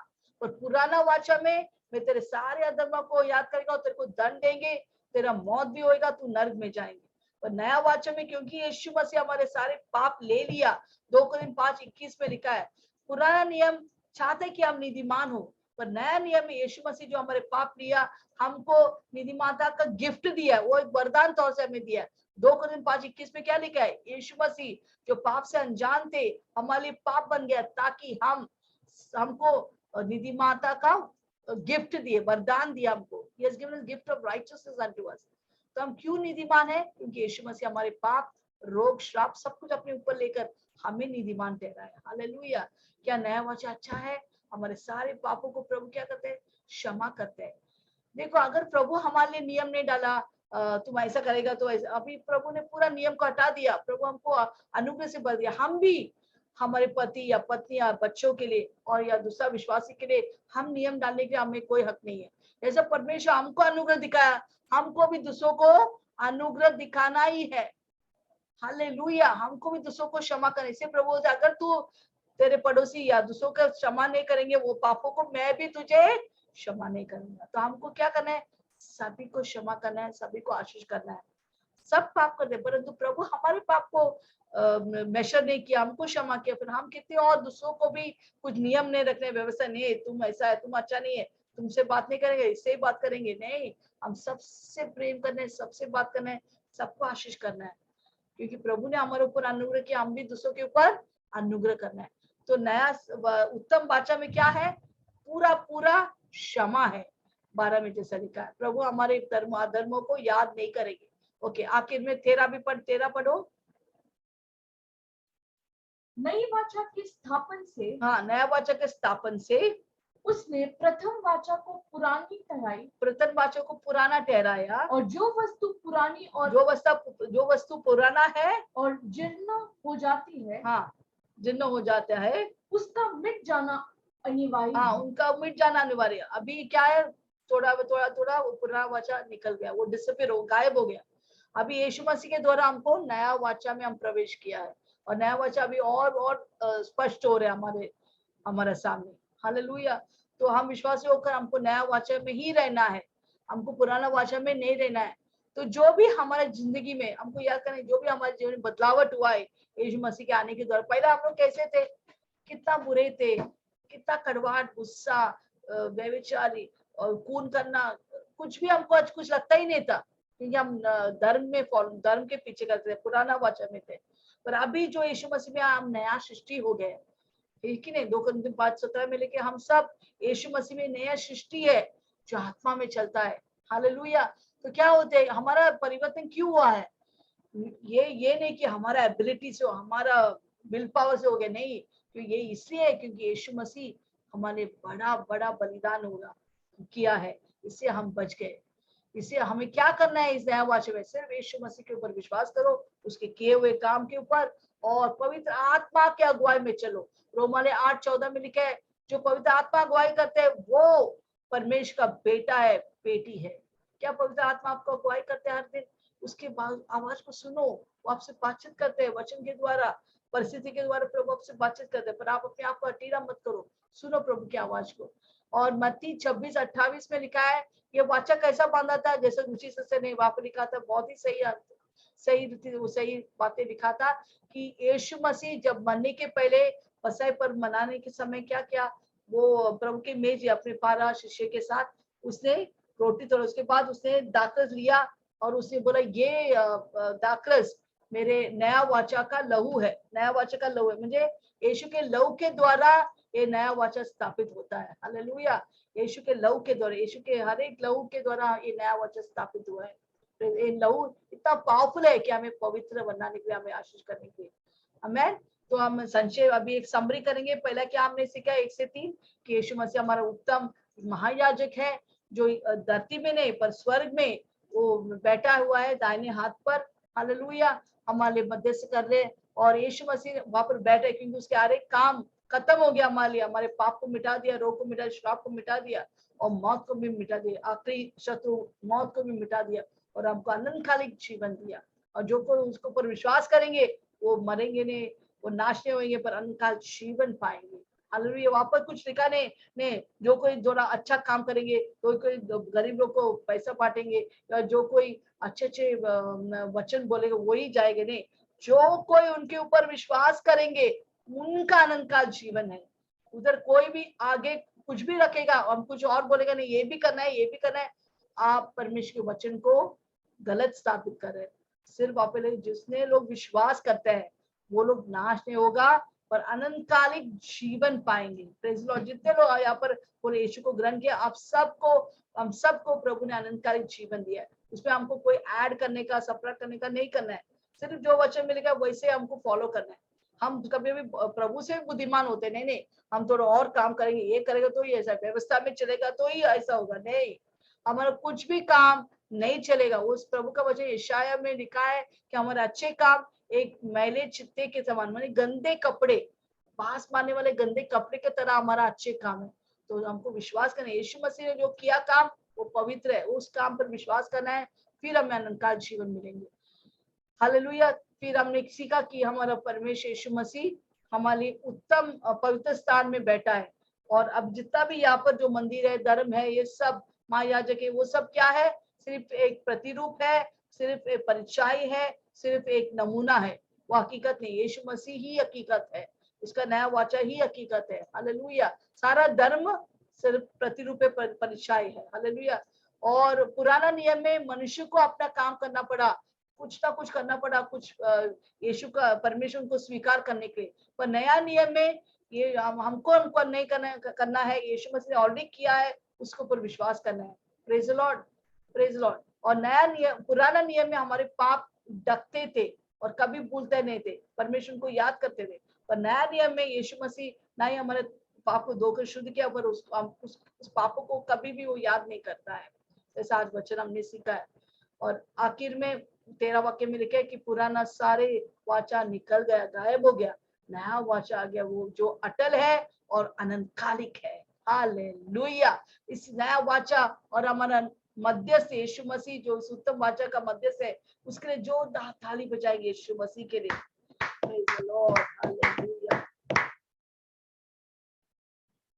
पर पुराना वाचा में मैं तेरे सारे अधर्मों को याद करेगा और तेरे को दंड देंगे, तेरा मौत भी होएगा, तू नर्क में जाएंगे। पर नया वाचा में क्योंकि यीशु मसीह हमारे सारे पाप ले लिया, 2 कोरिन्थ 5:21 में लिखा है, पुराना नियम चाहते कि हम नीतिमान हो, पर नया नियम में यीशु मसीह जो हमारे पाप लिया, हमको नीतिमानता का गिफ्ट दिया, वो एक वरदान तौर से हमें दिया। 2 कोरिन्थ 5:21 में क्या लिखा है, यीशु मसीह जो पाप से अनजान थे हमारे लिए पाप बन गया ताकि हमको नीतिमानता का गिफ्ट दिए, वरदान दिया हमको। He has given us gift of righteousness unto us। तो हम क्यों नीतिमान है, क्योंकि यीशु मसीह हमारे पाप रोग श्राप सब कुछ अपने ऊपर लेकर हमें नीतिमान ठहराया। हालेलुया। क्या नया वचन अच्छा है, हमारे सारे पापों को प्रभु क्या करते हैं, क्षमा करते हैं। देखो अगर प्रभु हमारे लिए नियम नहीं डाला तुम ऐसा करेगा तो ऐसा, अभी प्रभु ने पूरा नियम को हटा दिया, प्रभु हमको अनुग्रह से भर दिया। हम भी हमारे पति या पत्नी या बच्चों के लिए और या दूसरा विश्वासी के लिए हम नियम डालने के हमें कोई हक नहीं है। जैसे परमेश्वर हमको अनुग्रह दिखाया, हमको भी दूसरों को अनुग्रह दिखाना ही है। हालेलुया, हमको भी दूसरों को क्षमा करने से प्रभु, अगर तू तेरे पड़ोसी या दूसरों का क्षमा नहीं करेंगे वो पापों को, मैं भी तुझे क्षमा नहीं करूंगा। तो हमको क्या करना है, सभी को क्षमा करना है, सभी को आशीष करना है। सब पाप करते, परंतु प्रभु हमारे पाप को मेशर नहीं किया, हमको क्षमा किया, फिर हम कितने और दूसरों को भी कुछ नियम नहीं रखने, व्यवस्था नहीं है, तुम ऐसा है, तुम अच्छा नहीं है, तुमसे बात नहीं करेंगे, इससे ही बात करेंगे, नहीं, हम सबसे प्रेम करना है, सबसे बात करना है, सबको आशीष करना है, क्योंकि प्रभु ने हमारे ऊपर अनुग्रह किया, हम भी दूसरों के ऊपर अनुग्रह करना है। तो नया उत्तम वाचा में क्या है, पूरा पूरा क्षमा है। 12 में जैसा लिखा है, प्रभु हमारे धर्मों को याद नहीं करेंगे। ओके, आखिर में 13 पढ़ो। नई वाचा के स्थापन से, हाँ, नया वाचा के स्थापन से उसने प्रथम वाचा को पुरानी ठहराई, प्रथम वाचा को पुराना ठहराया, और जो वस्तु पुरानी और जो वस्तु पुराना है और जीर्ण हो जाती है, हाँ जीर्ण हो जाता है, उसका मिट जाना अनिवार्य हाँ है। उनका मिट जाना अनिवार्य। अभी क्या है, थोड़ा थोड़ा थोड़ा वो पुराना वाचा निकल गया, वो डिसअपियर हो, गायब हो गया। अभी यीशु मसीह के द्वारा हमको नया वाचा में हम प्रवेश किया है, और नया वाचा अभी और स्पष्ट हो रहा है हमारे सामने। हालेलुया। तो हम विश्वासी होकर हमको नया वाचा में ही रहना है, हमको पुराना वाचा में नहीं रहना है। तो जो भी हमारे जिंदगी में, हमको याद करना है, जो भी हमारे जीवन में बदलावट हुआ है यीशु मसीह के आने के द्वारा। पहले हम लोग कैसे थे, कितना बुरे थे, कितना कड़वाहट, गुस्सा, व्यभिचारी और खून करना, कुछ भी हमको आज कुछ लगता ही नहीं था, क्योंकि हम धर्म के पीछे करते थे, पुराना वाचा में थे। पर अभी जो यीशु मसीह में हम नया सृष्टि हो गए, ठीक ही नहीं, 2 Corinthians 5:17 में लिखे हम सब यीशु मसीह में नया सृष्टि है जो आत्मा में चलता है। हालेलुया। तो क्या होते है, हमारा परिवर्तन क्यों हुआ है? ये नहीं कि हमारा एबिलिटी से, हमारा विल पावर से हो गया, नहीं। तो ये इसलिए है क्योंकि यीशु मसीह हमारे बड़ा बड़ा बलिदान होगा किया है, इससे हम बच गए। इससे हमें क्या करना है इस नया वाचा में? सिर्फ यीशु मसीह के ऊपर विश्वास करो, उसके किए हुए काम के ऊपर, और पवित्र आत्मा के अगुवाई में चलो। रोमाले 8:14 में लिखा है, जो पवित्र आत्मा अगुवाई करते हैं वो परमेश्वर का बेटा है, बेटी है। क्या पवित्र आत्मा आपको अगुवाई करते हैं हर दिन? उसके बाद आवाज को सुनो, वो आपसे बातचीत करते हैं वचन के द्वारा, परिस्थिति के द्वारा प्रभु आपसे बातचीत करते हैं। पर आप अपने आप को अटीला मत करो, सुनो प्रभु की आवाज को। और मत्ती 26:28 में लिखा है, ये वाचा कैसा बांधा था, जैसे रुचि से नहीं, वहां पर लिखा था, बहुत ही सही बातें लिखा था कि यीशु मसीह जब मरने के पहले फसह पर मनाने के समय क्या किया, वो प्रभु की मेज अपने 12 शिष्य के साथ उसने रोटी तोड़ा, उसके बाद उसने दाखरस लिया और उसने बोला, ये दाखरस मेरे नया वाचा का लहू है, नया वाचा का लहू है। मुझे यीशु के लहू के द्वारा ये नया वाचा स्थापित होता है। हालेलुया। यीशु के लहू के द्वारा, यीशु के हर एक लहू के द्वारा ये नया वचन स्थापित हुआ है। तो ये लहू इतना पावरफुल है कि हमें पवित्र बनाने के लिए, हमें आशीष करने के लिए। आमेन। तो हम संक्षेप अभी एक समरी करेंगे। पहला क्या हमने सीखा 1 से 3 कि यीशु मसीह हमारा उत्तम महायाजक है, जो धरती में नहीं पर स्वर्ग में वो बैठा हुआ है दाहिने हाथ पर। हालेलुया। हमारे मध्यस्थ कर रहे, और यीशु मसीह वहां पर बैठे क्योंकि उसके हर एक काम खत्म हो गया हमारे लिए। हमारे पाप को मिटा दिया, रोग को मिटा दिया, श्राप को मिटा दिया, और मौत को भी मिटा दिया, आखिरी शत्रु मौत को भी मिटा दिया, और हमको अनंतकालिक जीवन दिया। और जो कोई उसके ऊपर विश्वास करेंगे वो मरेंगे नहीं, वो नाश नहीं होंगे, पर अनंतकाल जीवन पाएंगे। हालेलुया। वहां पर कुछ लिखा ने जो कोई थोड़ा अच्छा काम करेंगे, कोई गरीब लोग को पैसा बांटेंगे, या जो कोई अच्छे वचन बोलेंगे वही जाएंगे, नहीं। जो कोई उनके ऊपर विश्वास करेंगे उनका अनंत काल जीवन है। उधर कोई भी आगे कुछ भी रखेगा, हम कुछ और बोलेगा, नहीं ये भी करना है, ये भी करना है, आप परमेश्वर के वचन को गलत स्थापित कर रहे हैं। सिर्फ आप जिसने लोग विश्वास करते हैं वो लोग नाश नहीं होगा, पर अनंतकालिक जीवन पाएंगे। Praise the Lord. जितने लोग यहाँ पर बोले यीशु को ग्रहण किया, आप सबको, हम सबको प्रभु ने अनंतकालिक जीवन दिया है। उसमें हमको कोई ऐड करने का, सबट्रैक्ट करने का नहीं करना है। सिर्फ जो वचन मिलेगा वैसे हमको फॉलो करना है। हम कभी भी प्रभु से बुद्धिमान होते नहीं, हम थोड़ा और काम करेंगे, ये करेगा तो ये ऐसा, व्यवस्था में चलेगा तो ही ऐसा होगा, नहीं। हमारा कुछ भी काम नहीं चलेगा। उस प्रभु का वचन यशायाह में लिखा है कि हमारे अच्छे काम एक मैले चित्ते के समान, माने गंदे कपड़े, बास मारने वाले गंदे कपड़े की तरह हमारा अच्छे काम है। तो हमको विश्वास करना है, यीशु मसीह ने जो किया काम वो पवित्र है, उस काम पर विश्वास करना है, फिर हमें अनंतकाल जीवन मिलेंगे। हालेलुया। फिर हमने सीखा कि हमारा परमेश्वर यीशु मसीह हमारे उत्तम पवित्र स्थान में बैठा है। और अब जितना भी यहाँ पर जो मंदिर है, धर्म है, ये सब महायाजक है, वो सब क्या है? सिर्फ एक प्रतिरूप है, सिर्फ एक परिचय है, सिर्फ एक नमूना है, वो हकीकत नहीं। यीशु मसीह ही हकीकत है, उसका नया वाचा ही हकीकत है। हालेलुया। सारा धर्म सिर्फ प्रतिरूप परिचय है। हालेलुया। और पुराना नियम में मनुष्य को अपना काम करना पड़ा, कुछ ना कुछ करना पड़ा, कुछ यीशु का, परमेश्वर को स्वीकार करने के लिए। पर नया नियम में ये हमको नहीं करना है, यीशु मसीह ने ऑलरेडी किया है, उसके ऊपर विश्वास करना है। Praise the Lord, praise the Lord. और नया नियम, पुराना नियम में हमारे पाप ढकते थे और कभी भूलते नहीं थे, परमेश्वर को याद करते थे। पर नया नियम में यीशु मसीह ना ही हमारे पाप को धोकर शुद्ध किया, पर उस पापों को कभी भी वो याद नहीं करता है। जैसा आज वचन हमने सीखा है। और आखिर में 13 वाक्य में लिखा है कि पुराना सारे वाचा निकल गया, गायब हो गया, नया वाचा आ गया, वो जो अटल है और अनंतकालिक है। हालेलुया। इस नया वाचा और हमारा मध्यस्थ यीशु मसीह जो इस उत्तम वाचा का मध्यस्थ है, उसके लिए जोरदार ताली बजाएंगे यीशु मसीह के लिए। Praise the Lord. Hallelujah.